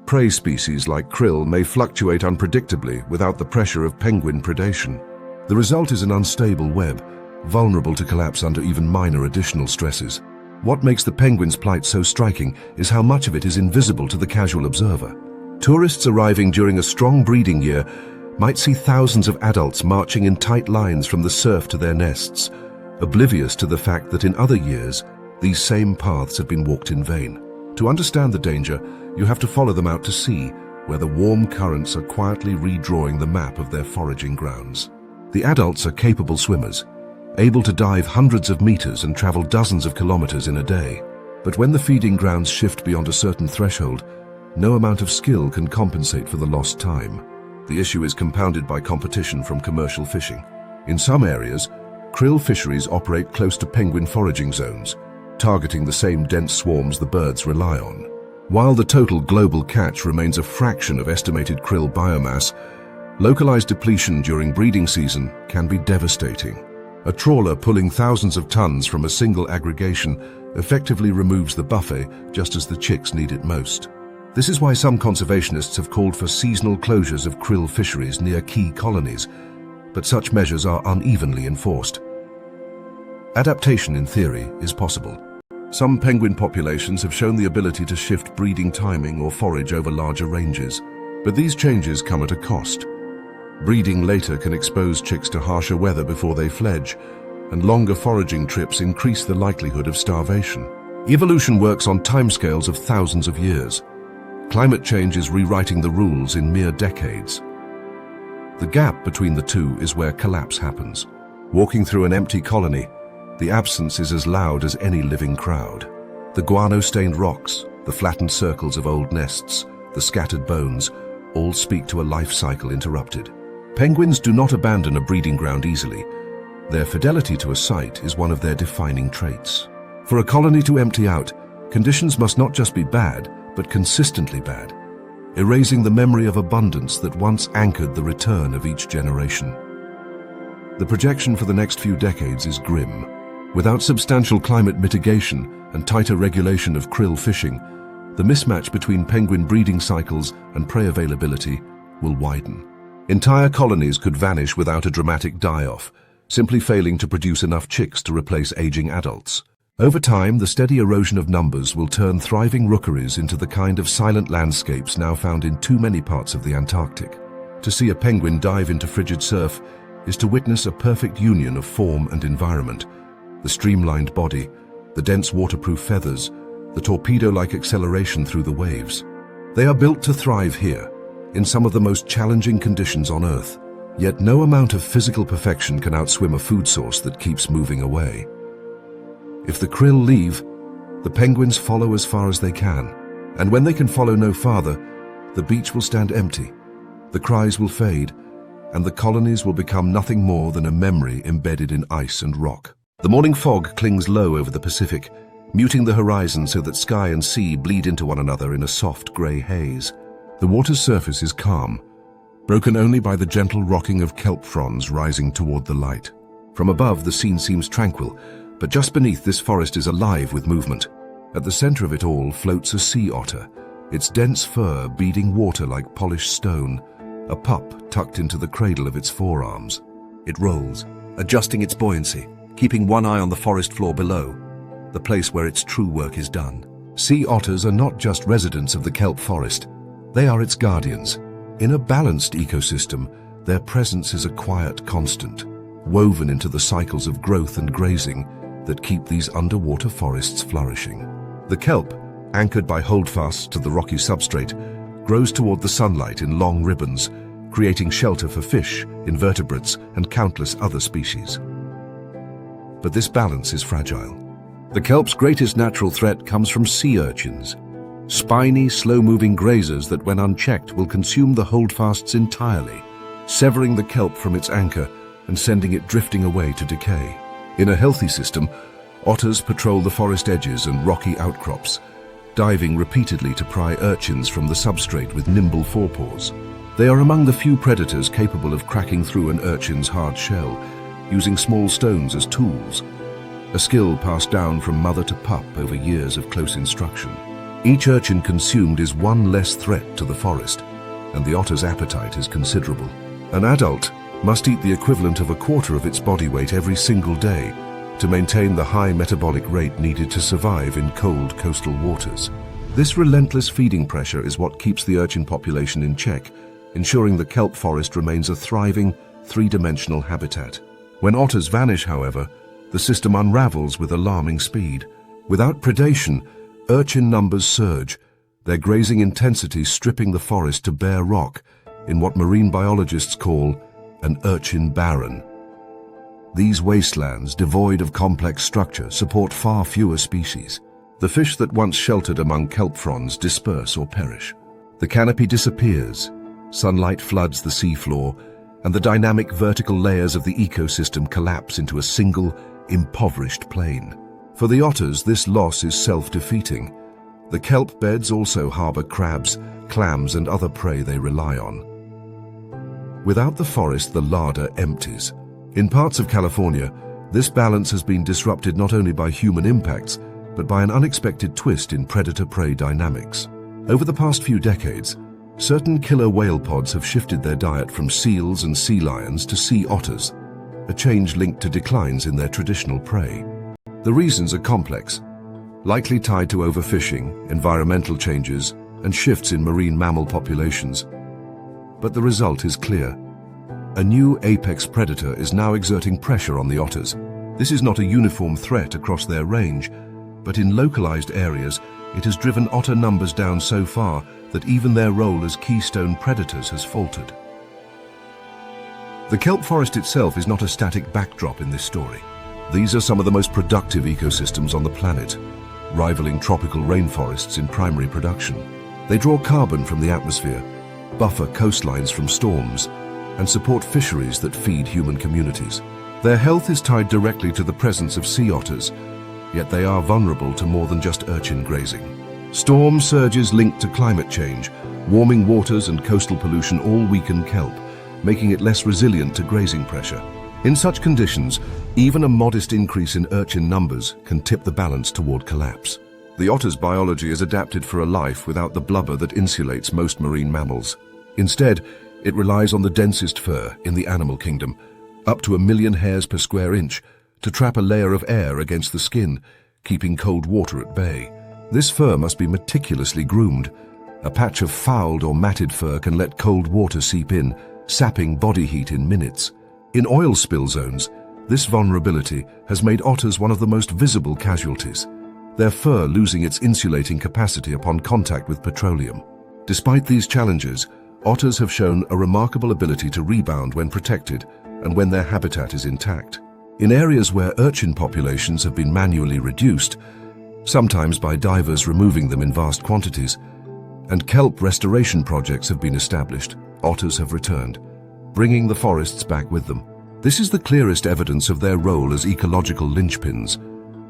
Prey species like krill may fluctuate unpredictably without the pressure of penguin predation. The result is an unstable web, vulnerable to collapse under even minor additional stresses. What makes the penguin's plight so striking is how much of it is invisible to the casual observer. Tourists arriving during a strong breeding year might see thousands of adults marching in tight lines from the surf to their nests, oblivious to the fact that in other years, these same paths have been walked in vain. To understand the danger, you have to follow them out to sea, where the warm currents are quietly redrawing the map of their foraging grounds. The adults are capable swimmers, able to dive hundreds of meters and travel dozens of kilometers in a day. But when the feeding grounds shift beyond a certain threshold, no amount of skill can compensate for the lost time. The issue is compounded by competition from commercial fishing. In some areas, krill fisheries operate close to penguin foraging zones, targeting the same dense swarms the birds rely on. While the total global catch remains a fraction of estimated krill biomass, localized depletion during breeding season can be devastating. A trawler pulling thousands of tons from a single aggregation effectively removes the buffet just as the chicks need it most. This is why some conservationists have called for seasonal closures of krill fisheries near key colonies, but such measures are unevenly enforced. Adaptation, in theory, is possible. Some penguin populations have shown the ability to shift breeding timing or forage over larger ranges, but these changes come at a cost. Breeding later can expose chicks to harsher weather before they fledge, and longer foraging trips increase the likelihood of starvation. Evolution works on timescales of thousands of years. Climate change is rewriting the rules in mere decades. The gap between the two is where collapse happens. Walking through an empty colony, the absence is as loud as any living crowd. The guano-stained rocks, the flattened circles of old nests, the scattered bones, all speak to a life cycle interrupted. Penguins do not abandon a breeding ground easily. Their fidelity to a site is one of their defining traits. For a colony to empty out, conditions must not just be bad, but consistently bad, erasing the memory of abundance that once anchored the return of each generation. The projection for the next few decades is grim. Without substantial climate mitigation, and tighter regulation of krill fishing, the mismatch between penguin breeding cycles and prey availability will widen. Entire colonies could vanish without a dramatic die-off, simply failing to produce enough chicks to replace aging adults. Over time, the steady erosion of numbers will turn thriving rookeries into the kind of silent landscapes now found in too many parts of the Antarctic. To see a penguin dive into frigid surf is to witness a perfect union of form and environment. The streamlined body, the dense waterproof feathers, the torpedo-like acceleration through the waves. They are built to thrive here, in some of the most challenging conditions on Earth. Yet no amount of physical perfection can outswim a food source that keeps moving away. If the krill leave, the penguins follow as far as they can, and when they can follow no farther, the beach will stand empty, the cries will fade, and the colonies will become nothing more than a memory embedded in ice and rock. The morning fog clings low over the Pacific, muting the horizon so that sky and sea bleed into one another in a soft grey haze. The water's surface is calm, broken only by the gentle rocking of kelp fronds rising toward the light. From above, the scene seems tranquil, but just beneath, this forest is alive with movement. At the center of it all floats a sea otter, its dense fur beading water like polished stone, a pup tucked into the cradle of its forearms. It rolls, adjusting its buoyancy, keeping one eye on the forest floor below, the place where its true work is done. Sea otters are not just residents of the kelp forest, they are its guardians. In a balanced ecosystem, their presence is a quiet constant, woven into the cycles of growth and grazing that keep these underwater forests flourishing. The kelp, anchored by holdfasts to the rocky substrate, grows toward the sunlight in long ribbons, creating shelter for fish, invertebrates, and countless other species. But this balance is fragile. The kelp's greatest natural threat comes from sea urchins, spiny, slow-moving grazers that, when unchecked, will consume the holdfasts entirely, severing the kelp from its anchor and sending it drifting away to decay. In a healthy system, otters patrol the forest edges and rocky outcrops, diving repeatedly to pry urchins from the substrate with nimble forepaws. They are among the few predators capable of cracking through an urchin's hard shell, using small stones as tools, a skill passed down from mother to pup over years of close instruction. Each urchin consumed is one less threat to the forest, and the otter's appetite is considerable. An adult must eat the equivalent of a quarter of its body weight every single day to maintain the high metabolic rate needed to survive in cold coastal waters. This relentless feeding pressure is what keeps the urchin population in check, ensuring the kelp forest remains a thriving, three-dimensional habitat. When otters vanish, however, the system unravels with alarming speed. Without predation, urchin numbers surge, their grazing intensity stripping the forest to bare rock in what marine biologists call an urchin barren. These wastelands, devoid of complex structure, support far fewer species. The fish that once sheltered among kelp fronds disperse or perish. The canopy disappears, sunlight floods the seafloor, and the dynamic vertical layers of the ecosystem collapse into a single, impoverished plain. For the otters, this loss is self-defeating. The kelp beds also harbor crabs, clams, and other prey they rely on. Without the forest, the larder empties. In parts of California, this balance has been disrupted not only by human impacts, but by an unexpected twist in predator-prey dynamics. Over the past few decades, certain killer whale pods have shifted their diet from seals and sea lions to sea otters, a change linked to declines in their traditional prey. The reasons are complex, likely tied to overfishing, environmental changes, and shifts in marine mammal populations. But the result is clear. A new apex predator is now exerting pressure on the otters. This is not a uniform threat across their range, but in localized areas, it has driven otter numbers down so far that even their role as keystone predators has faltered. The kelp forest itself is not a static backdrop in this story. These are some of the most productive ecosystems on the planet, rivaling tropical rainforests in primary production. They draw carbon from the atmosphere, buffer coastlines from storms, and support fisheries that feed human communities. Their health is tied directly to the presence of sea otters, yet they are vulnerable to more than just urchin grazing. Storm surges linked to climate change, warming waters and coastal pollution all weaken kelp, making it less resilient to grazing pressure. In such conditions, even a modest increase in urchin numbers can tip the balance toward collapse. The otter's biology is adapted for a life without the blubber that insulates most marine mammals. Instead, it relies on the densest fur in the animal kingdom, up to 1 million hairs per square inch, to trap a layer of air against the skin, keeping cold water at bay. This fur must be meticulously groomed. A patch of fouled or matted fur can let cold water seep in, sapping body heat in minutes. In oil spill zones, this vulnerability has made otters one of the most visible casualties, their fur losing its insulating capacity upon contact with petroleum. Despite these challenges, otters have shown a remarkable ability to rebound when protected and when their habitat is intact. In areas where urchin populations have been manually reduced, sometimes by divers removing them in vast quantities, and kelp restoration projects have been established, otters have returned, bringing the forests back with them. This is the clearest evidence of their role as ecological linchpins.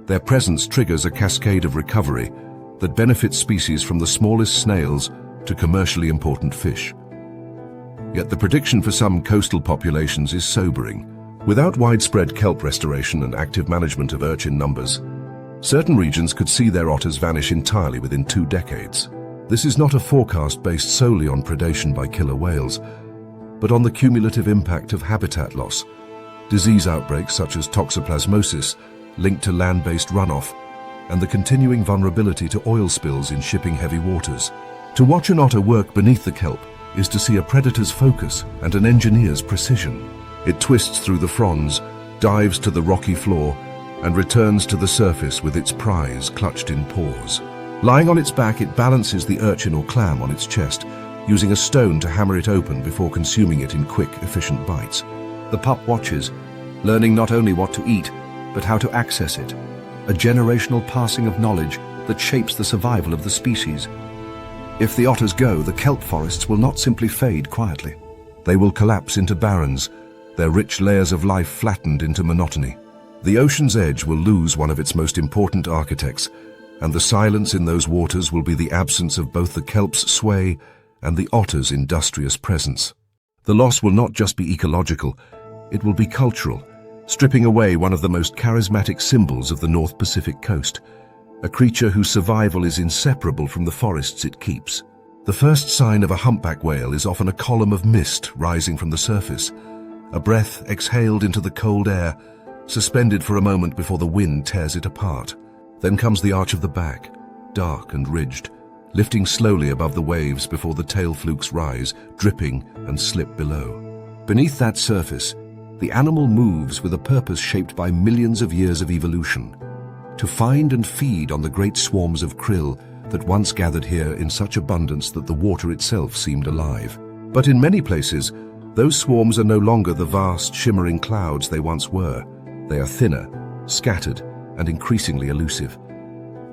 Their presence triggers a cascade of recovery that benefits species from the smallest snails to commercially important fish. Yet the prediction for some coastal populations is sobering. Without widespread kelp restoration and active management of urchin numbers, certain regions could see their otters vanish entirely within 2 decades. This is not a forecast based solely on predation by killer whales, but on the cumulative impact of habitat loss, disease outbreaks such as toxoplasmosis linked to land-based runoff, and the continuing vulnerability to oil spills in shipping-heavy waters. To watch an otter work beneath the kelp is to see a predator's focus and an engineer's precision. It twists through the fronds, dives to the rocky floor, and returns to the surface with its prize clutched in paws. Lying on its back, it balances the urchin or clam on its chest, using a stone to hammer it open before consuming it in quick, efficient bites. The pup watches, learning not only what to eat, but how to access it, a generational passing of knowledge that shapes the survival of the species. If the otters go, the kelp forests will not simply fade quietly. They will collapse into barrens, their rich layers of life flattened into monotony. The ocean's edge will lose one of its most important architects, and the silence in those waters will be the absence of both the kelp's sway and the otter's industrious presence. The loss will not just be ecological, it will be cultural, stripping away one of the most charismatic symbols of the North Pacific coast, a creature whose survival is inseparable from the forests it keeps. The first sign of a humpback whale is often a column of mist rising from the surface, a breath exhaled into the cold air, suspended for a moment before the wind tears it apart. Then comes the arch of the back, dark and ridged, lifting slowly above the waves before the tail flukes rise, dripping and slip below. Beneath that surface, the animal moves with a purpose shaped by millions of years of evolution, to find and feed on the great swarms of krill that once gathered here in such abundance that the water itself seemed alive. But in many places, those swarms are no longer the vast, shimmering clouds they once were. They are thinner, scattered, and increasingly elusive,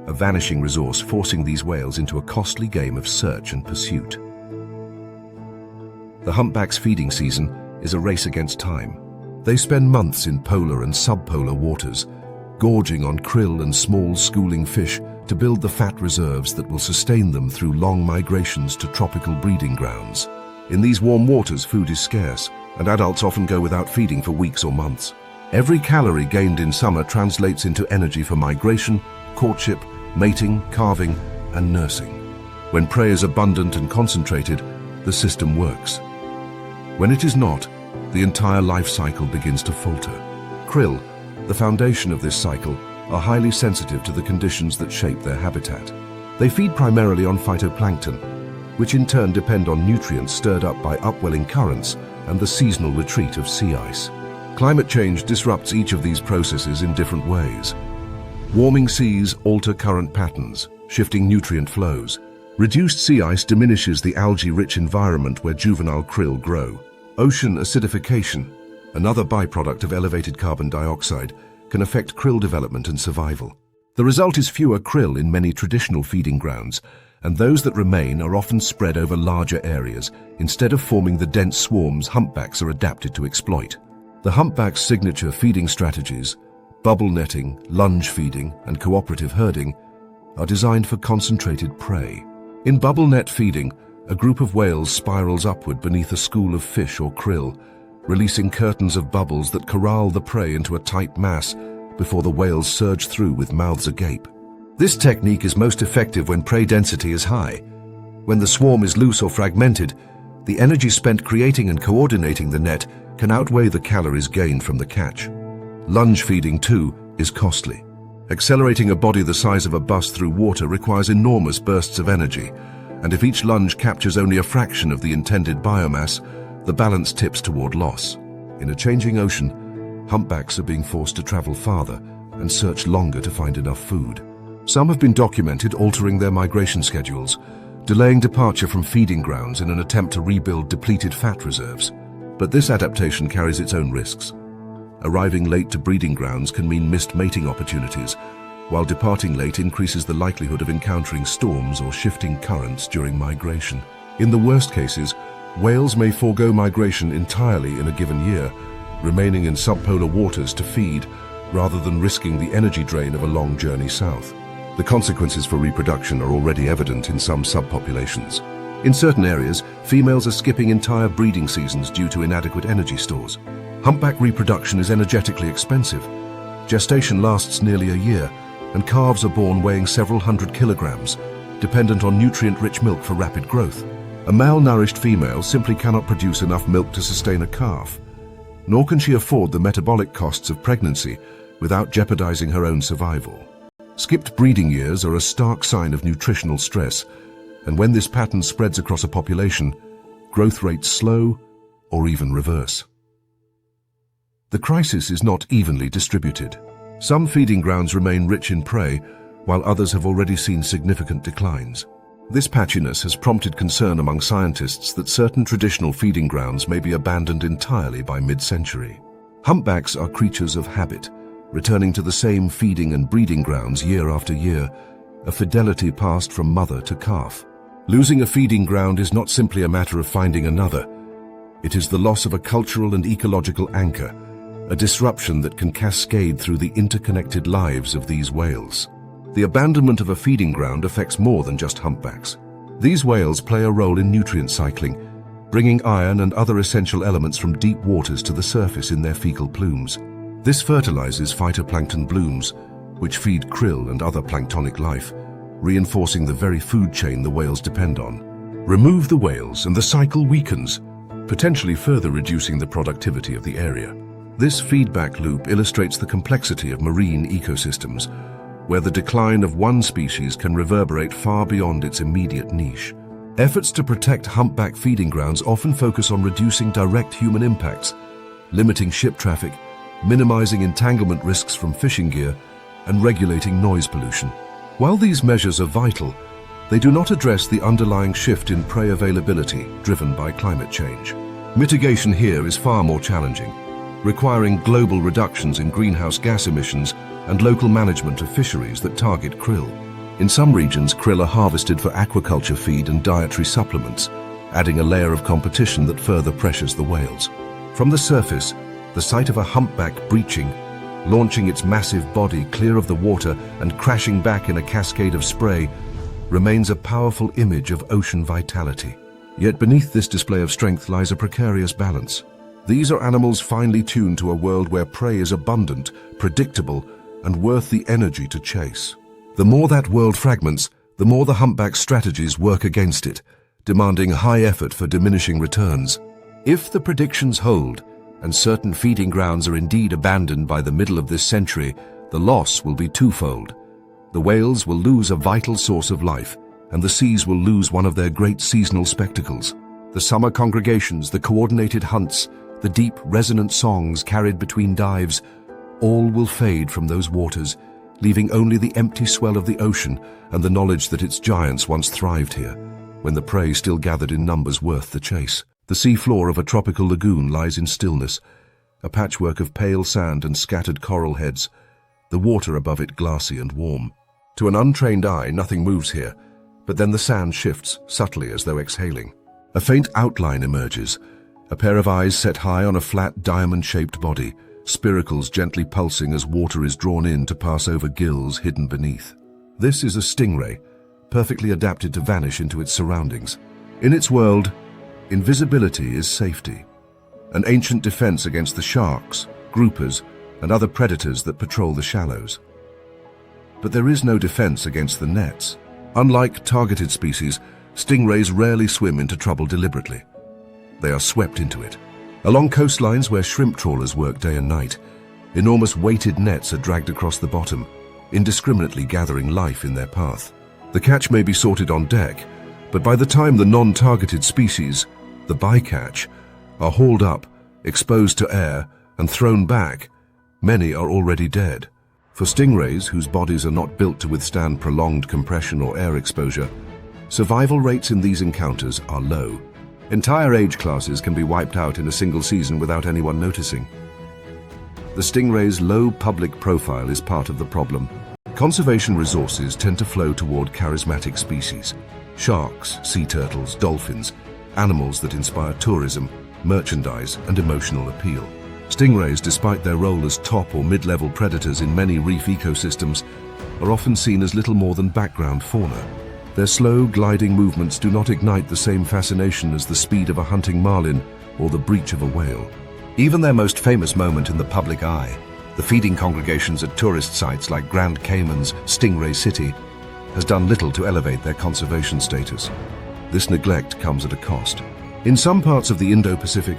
a vanishing resource forcing these whales into a costly game of search and pursuit. The humpback's feeding season is a race against time. They spend months in polar and subpolar waters, gorging on krill and small schooling fish to build the fat reserves that will sustain them through long migrations to tropical breeding grounds. In these warm waters, food is scarce, and adults often go without feeding for weeks or months. Every calorie gained in summer translates into energy for migration, courtship, mating, calving, and nursing. When prey is abundant and concentrated, the system works. When it is not, the entire life cycle begins to falter. Krill, the foundation of this cycle, are highly sensitive to the conditions that shape their habitat. They feed primarily on phytoplankton, which in turn depend on nutrients stirred up by upwelling currents and the seasonal retreat of sea ice. Climate change disrupts each of these processes in different ways. Warming seas alter current patterns, shifting nutrient flows. Reduced sea ice diminishes the algae-rich environment where juvenile krill grow. Ocean acidification, another byproduct of elevated carbon dioxide, can affect krill development and survival. The result is fewer krill in many traditional feeding grounds, and those that remain are often spread over larger areas, instead of forming the dense swarms humpbacks are adapted to exploit. The humpback's signature feeding strategies, bubble netting, lunge feeding, and cooperative herding, are designed for concentrated prey. In bubble net feeding, a group of whales spirals upward beneath a school of fish or krill, releasing curtains of bubbles that corral the prey into a tight mass before the whales surge through with mouths agape. This technique is most effective when prey density is high. When the swarm is loose or fragmented, the energy spent creating and coordinating the net can outweigh the calories gained from the catch. Lunge feeding, too, is costly. Accelerating a body the size of a bus through water requires enormous bursts of energy, and if each lunge captures only a fraction of the intended biomass, the balance tips toward loss. In a changing ocean, humpbacks are being forced to travel farther and search longer to find enough food. Some have been documented altering their migration schedules, delaying departure from feeding grounds in an attempt to rebuild depleted fat reserves. But this adaptation carries its own risks. Arriving late to breeding grounds can mean missed mating opportunities, while departing late increases the likelihood of encountering storms or shifting currents during migration. In the worst cases, whales may forego migration entirely in a given year, remaining in subpolar waters to feed rather than risking the energy drain of a long journey south. The consequences for reproduction are already evident in some subpopulations. In certain areas, females are skipping entire breeding seasons due to inadequate energy stores. Humpback reproduction is energetically expensive. Gestation lasts nearly a year, and calves are born weighing several hundred kilograms, dependent on nutrient-rich milk for rapid growth. A malnourished female simply cannot produce enough milk to sustain a calf, nor can she afford the metabolic costs of pregnancy without jeopardizing her own survival. Skipped breeding years are a stark sign of nutritional stress, and when this pattern spreads across a population, growth rates slow or even reverse. The crisis is not evenly distributed. Some feeding grounds remain rich in prey, while others have already seen significant declines. This patchiness has prompted concern among scientists that certain traditional feeding grounds may be abandoned entirely by mid-century. Humpbacks are creatures of habit, returning to the same feeding and breeding grounds year after year, a fidelity passed from mother to calf. Losing a feeding ground is not simply a matter of finding another. It is the loss of a cultural and ecological anchor, a disruption that can cascade through the interconnected lives of these whales. The abandonment of a feeding ground affects more than just humpbacks. These whales play a role in nutrient cycling, bringing iron and other essential elements from deep waters to the surface in their fecal plumes. This fertilizes phytoplankton blooms, which feed krill and other planktonic life, reinforcing the very food chain the whales depend on. Remove the whales and the cycle weakens, potentially further reducing the productivity of the area. This feedback loop illustrates the complexity of marine ecosystems, where the decline of one species can reverberate far beyond its immediate niche. Efforts to protect humpback feeding grounds often focus on reducing direct human impacts, limiting ship traffic, minimizing entanglement risks from fishing gear, and regulating noise pollution. While these measures are vital, they do not address the underlying shift in prey availability driven by climate change. Mitigation here is far more challenging, requiring global reductions in greenhouse gas emissions and local management of fisheries that target krill. In some regions, krill are harvested for aquaculture feed and dietary supplements, adding a layer of competition that further pressures the whales. From the surface, the sight of a humpback breaching, launching its massive body clear of the water and crashing back in a cascade of spray, remains a powerful image of ocean vitality. Yet beneath this display of strength lies a precarious balance. These are animals finely tuned to a world where prey is abundant, predictable, and worth the energy to chase. The more that world fragments, the more the humpback's strategies work against it, demanding high effort for diminishing returns. If the predictions hold, and certain feeding grounds are indeed abandoned by the middle of this century, the loss will be twofold. The whales will lose a vital source of life, and the seas will lose one of their great seasonal spectacles. The summer congregations, the coordinated hunts, the deep, resonant songs carried between dives, all will fade from those waters, leaving only the empty swell of the ocean and the knowledge that its giants once thrived here, when the prey still gathered in numbers worth the chase. The sea floor of a tropical lagoon lies in stillness, a patchwork of pale sand and scattered coral heads, the water above it glassy and warm. To an untrained eye, nothing moves here, but then the sand shifts, subtly as though exhaling. A faint outline emerges, a pair of eyes set high on a flat, diamond-shaped body, spiracles gently pulsing as water is drawn in to pass over gills hidden beneath. This is a stingray, perfectly adapted to vanish into its surroundings. In its world, invisibility is safety. an ancient defense against the sharks, groupers, and other predators that patrol the shallows. But there is no defense against the nets. Unlike targeted species, stingrays rarely swim into trouble deliberately. They are swept into it. Along coastlines where shrimp trawlers work day and night, enormous weighted nets are dragged across the bottom, indiscriminately gathering life in their path. The catch may be sorted on deck, but by the time the non-targeted species, the bycatch, are hauled up, exposed to air, and thrown back, many are already dead. For stingrays, whose bodies are not built to withstand prolonged compression or air exposure, survival rates in these encounters are low. Entire age classes can be wiped out in a single season without anyone noticing. The stingray's low public profile is part of the problem. Conservation resources tend to flow toward charismatic species: sharks, sea turtles, dolphins, animals that inspire tourism, merchandise, and emotional appeal. Stingrays, despite their role as top or mid-level predators in many reef ecosystems, are often seen as little more than background fauna. Their slow, gliding movements do not ignite the same fascination as the speed of a hunting marlin or the breach of a whale. Even their most famous moment in the public eye, the feeding congregations at tourist sites like Grand Cayman's Stingray City, has done little to elevate their conservation status. This neglect comes at a cost. In some parts of the Indo-Pacific,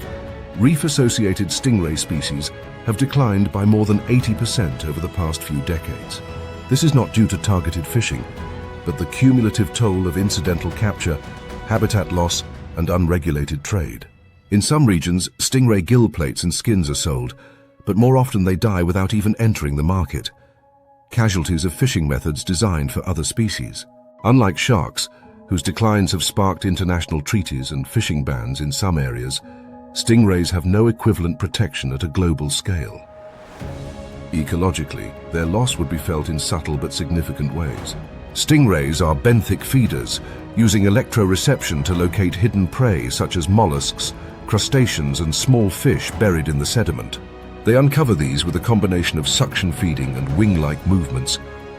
reef-associated stingray species have declined by more than 80% over the past few decades. This is not due to targeted fishing, but the cumulative toll of incidental capture, habitat loss, and unregulated trade. In some regions, stingray gill plates and skins are sold, but more often they die without even entering the market. Casualties of fishing methods designed for other species. Unlike sharks, whose declines have sparked international treaties and fishing bans in some areas, stingrays have no equivalent protection at a global scale. Ecologically, their loss would be felt in subtle but significant ways. Stingrays are benthic feeders, using electroreception to locate hidden prey such as mollusks, crustaceans, and small fish buried in the sediment. They uncover these with a combination of suction feeding and wing-like movements,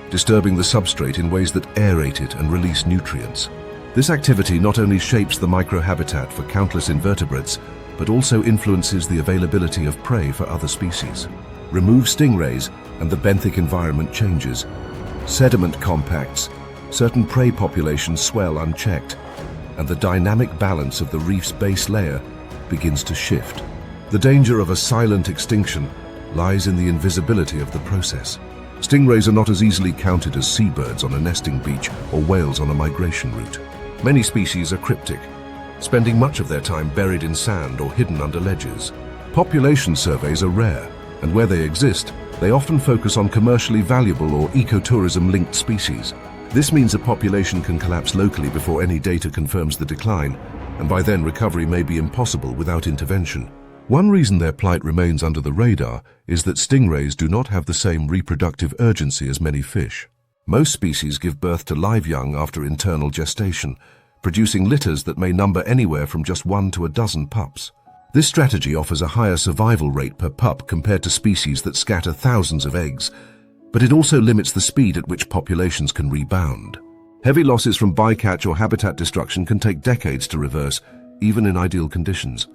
disturbing the substrate in ways that aerate it and release nutrients. This activity not only shapes the microhabitat for countless invertebrates, but also influences the availability of prey for other species. Remove stingrays, and the benthic environment changes. Sediment compacts, certain prey populations swell unchecked, and the dynamic balance of the reef's base layer begins to shift. The danger of a silent extinction lies in the invisibility of the process. Stingrays are not as easily counted as seabirds on a nesting beach or whales on a migration route. Many species are cryptic, spending much of their time buried in sand or hidden under ledges. Population surveys are rare, and where they exist, they often focus on commercially valuable or ecotourism-linked species. This means a population can collapse locally before any data confirms the decline, and by then recovery may be impossible without intervention. One reason their plight remains under the radar is that stingrays do not have the same reproductive urgency as many fish. Most species give birth to live young after internal gestation, producing litters that may number anywhere from just 1 to a dozen pups. This strategy offers a higher survival rate per pup compared to species that scatter thousands of eggs, but it also limits the speed at which populations can rebound. Heavy losses from bycatch or habitat destruction can take decades to reverse, even in ideal conditions.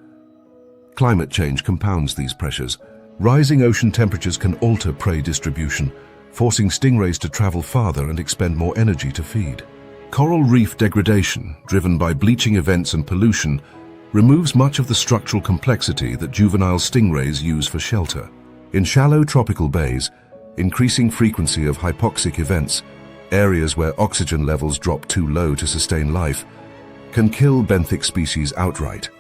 Climate change compounds these pressures. Rising ocean temperatures can alter prey distribution, forcing stingrays to travel farther and expend more energy to feed. Coral reef degradation, driven by bleaching events and pollution, removes much of the structural complexity that juvenile stingrays use for shelter. In shallow tropical bays, increasing frequency of hypoxic events, areas where oxygen levels drop too low to sustain life, can kill benthic species outright,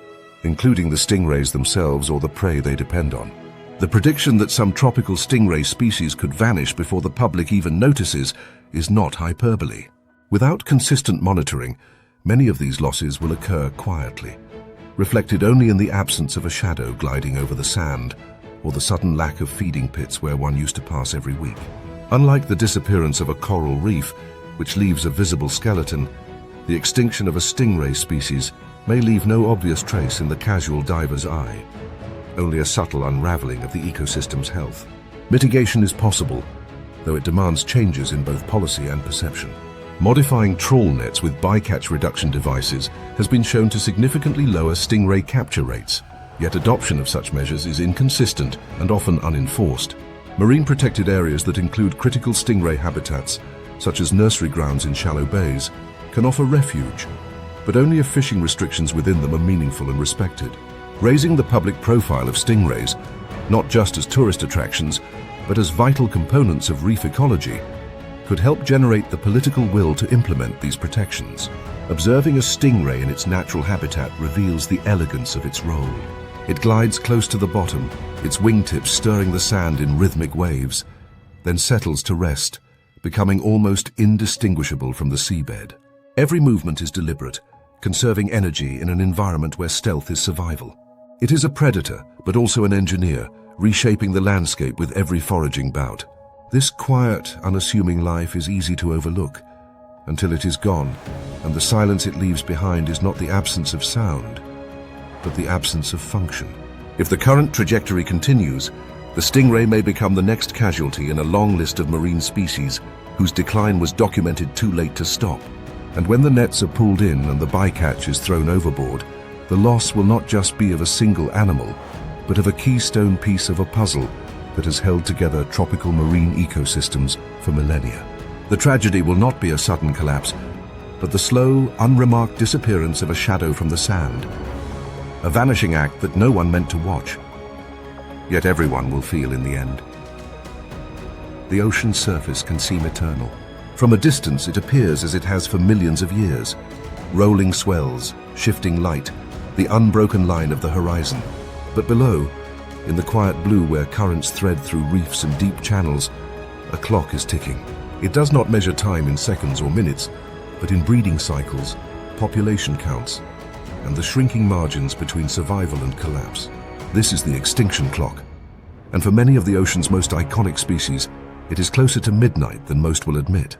including the stingrays themselves or the prey they depend on. The prediction that some tropical stingray species could vanish before the public even notices is not hyperbole. Without consistent monitoring, many of these losses will occur quietly, reflected only in the absence of a shadow gliding over the sand or the sudden lack of feeding pits where one used to pass every week. Unlike the disappearance of a coral reef, which leaves a visible skeleton, the extinction of a stingray species may leave no obvious trace in the casual diver's eye, only a subtle unraveling of the ecosystem's health. Mitigation is possible, though it demands changes in both policy and perception. Modifying trawl nets with bycatch reduction devices has been shown to significantly lower stingray capture rates. Yet adoption of such measures is inconsistent and often unenforced. Marine protected areas that include critical stingray habitats, such as nursery grounds in shallow bays, can offer refuge, but only if fishing restrictions within them are meaningful and respected. Raising the public profile of stingrays, not just as tourist attractions, but as vital components of reef ecology, could help generate the political will to implement these protections. Observing a stingray in its natural habitat reveals the elegance of its role. It glides close to the bottom, its wingtips stirring the sand in rhythmic waves, then settles to rest, becoming almost indistinguishable from the seabed. Every movement is deliberate, conserving energy in an environment where stealth is survival. It is a predator, but also an engineer, reshaping the landscape with every foraging bout. This quiet, unassuming life is easy to overlook, until it is gone, and the silence it leaves behind is not the absence of sound, but the absence of function. If the current trajectory continues, the stingray may become the next casualty in a long list of marine species whose decline was documented too late to stop. And when the nets are pulled in and the bycatch is thrown overboard, the loss will not just be of a single animal, but of a keystone piece of a puzzle that has held together tropical marine ecosystems for millennia. The tragedy will not be a sudden collapse, but the slow, unremarked disappearance of a shadow from the sand, a vanishing act that no one meant to watch, yet everyone will feel in the end. The ocean's surface can seem eternal. From a distance, it appears as it has for millions of years. Rolling swells, shifting light, the unbroken line of the horizon. But below, in the quiet blue where currents thread through reefs and deep channels, a clock is ticking. It does not measure time in seconds or minutes, but in breeding cycles, population counts, and the shrinking margins between survival and collapse. This is the extinction clock, and for many of the ocean's most iconic species, it is closer to midnight than most will admit.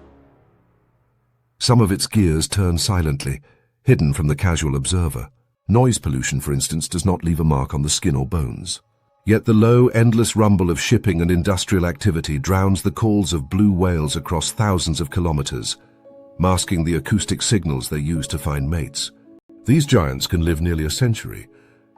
Some of its gears turn silently, hidden from the casual observer. Noise pollution, for instance, does not leave a mark on the skin or bones. Yet the low, endless rumble of shipping and industrial activity drowns the calls of blue whales across thousands of kilometers, masking the acoustic signals they use to find mates. These giants can live nearly a century,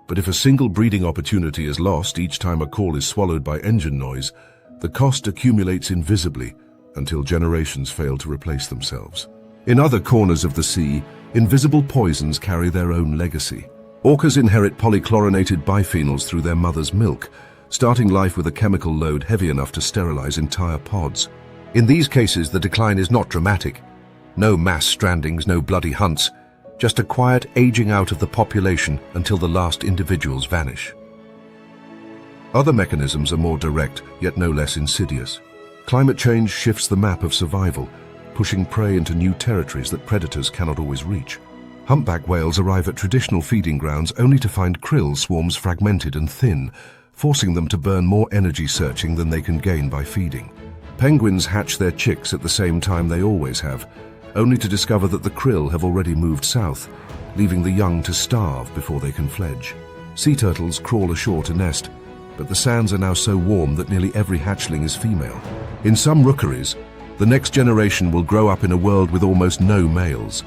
but if a single breeding opportunity is lost each time a call is swallowed by engine noise, the cost accumulates invisibly until generations fail to replace themselves. In other corners of the sea, invisible poisons carry their own legacy. Orcas inherit polychlorinated biphenyls through their mother's milk, starting life with a chemical load heavy enough to sterilize entire pods. In these cases, the decline is not dramatic. No mass strandings, no bloody hunts, just a quiet aging out of the population until the last individuals vanish. Other mechanisms are more direct, yet no less insidious. Climate change shifts the map of survival, pushing prey into new territories that predators cannot always reach. Humpback whales arrive at traditional feeding grounds only to find krill swarms fragmented and thin, forcing them to burn more energy searching than they can gain by feeding. Penguins hatch their chicks at the same time they always have, only to discover that the krill have already moved south, leaving the young to starve before they can fledge. Sea turtles crawl ashore to nest, but the sands are now so warm that nearly every hatchling is female. In some rookeries, the next generation will grow up in a world with almost no males,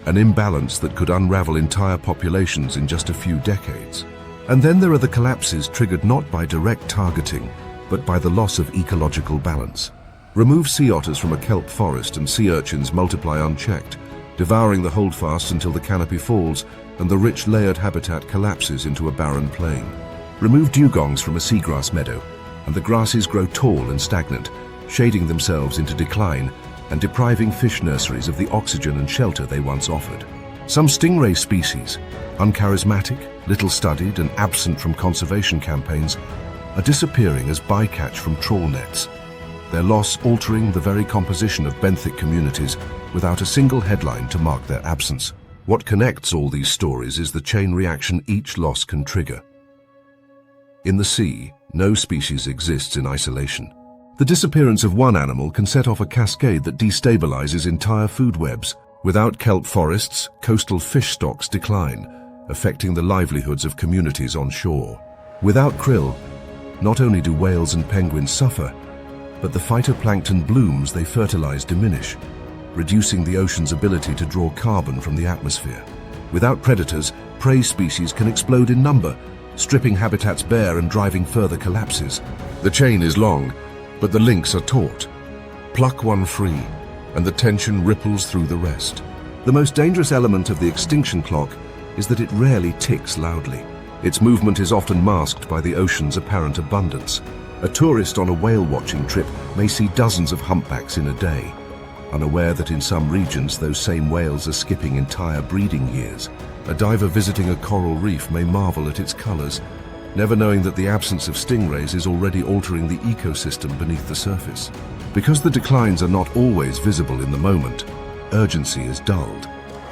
an imbalance that could unravel entire populations in just a few decades. And then there are the collapses triggered not by direct targeting, but by the loss of ecological balance. Remove sea otters from a kelp forest and sea urchins multiply unchecked, devouring the holdfast until the canopy falls and the rich layered habitat collapses into a barren plain. Remove dugongs from a seagrass meadow, and the grasses grow tall and stagnant, shading themselves into decline and depriving fish nurseries of the oxygen and shelter they once offered. Some stingray species, uncharismatic, little studied and absent from conservation campaigns, are disappearing as bycatch from trawl nets, their loss altering the very composition of benthic communities without a single headline to mark their absence. What connects all these stories is the chain reaction each loss can trigger. In the sea, no species exists in isolation. The disappearance of one animal can set off a cascade that destabilizes entire food webs. Without kelp forests, coastal fish stocks decline, affecting the livelihoods of communities on shore. Without krill, not only do whales and penguins suffer, but the phytoplankton blooms they fertilize diminish, reducing the ocean's ability to draw carbon from the atmosphere. Without predators, prey species can explode in number, stripping habitats bare and driving further collapses. The chain is long, but the links are taut. Pluck one free, and the tension ripples through the rest. The most dangerous element of the extinction clock is that it rarely ticks loudly. Its movement is often masked by the ocean's apparent abundance. A tourist on a whale-watching trip may see dozens of humpbacks in a day, unaware that in some regions those same whales are skipping entire breeding years. A diver visiting a coral reef may marvel at its colors, never knowing that the absence of stingrays is already altering the ecosystem beneath the surface. Because the declines are not always visible in the moment, urgency is dulled.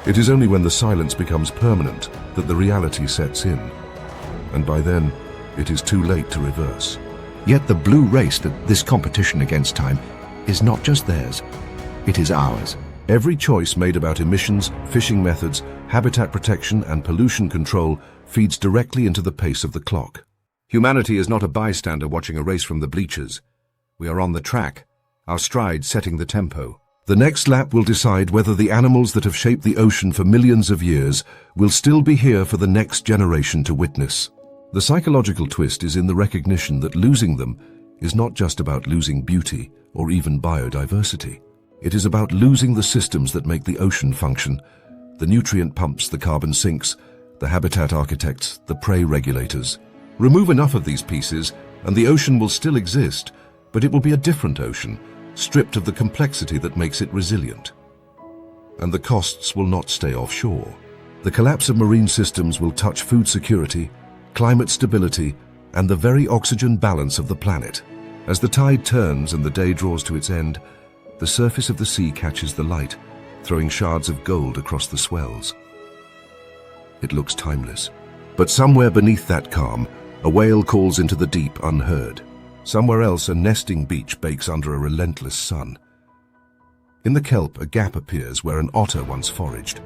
It is only when the silence becomes permanent that the reality sets in. And by then, it is too late to reverse. Yet the blue race, this competition against time, is not just theirs, it is ours. Every choice made about emissions, fishing methods, habitat protection and pollution control feeds directly into the pace of the clock. Humanity is not a bystander watching a race from the bleachers. We are on the track, our stride setting the tempo. The next lap will decide whether the animals that have shaped the ocean for millions of years will still be here for the next generation to witness. The psychological twist is in the recognition that losing them is not just about losing beauty or even biodiversity. It is about losing the systems that make the ocean function, the nutrient pumps, the carbon sinks, the habitat architects, the prey regulators. Remove enough of these pieces and the ocean will still exist, but it will be a different ocean, stripped of the complexity that makes it resilient. And the costs will not stay offshore. The collapse of marine systems will touch food security, climate stability, and the very oxygen balance of the planet. As the tide turns and the day draws to its end, the surface of the sea catches the light, throwing shards of gold across the swells. It looks timeless. But somewhere beneath that calm, a whale calls into the deep unheard. Somewhere else, a nesting beach bakes under a relentless sun. In the kelp, a gap appears where an otter once foraged.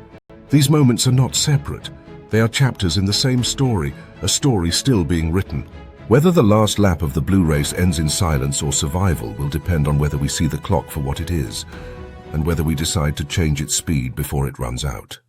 These moments are not separate. They are chapters in the same story, a story still being written. Whether the last lap of the blue race ends in silence or survival will depend on whether we see the clock for what it is, and whether we decide to change its speed before it runs out.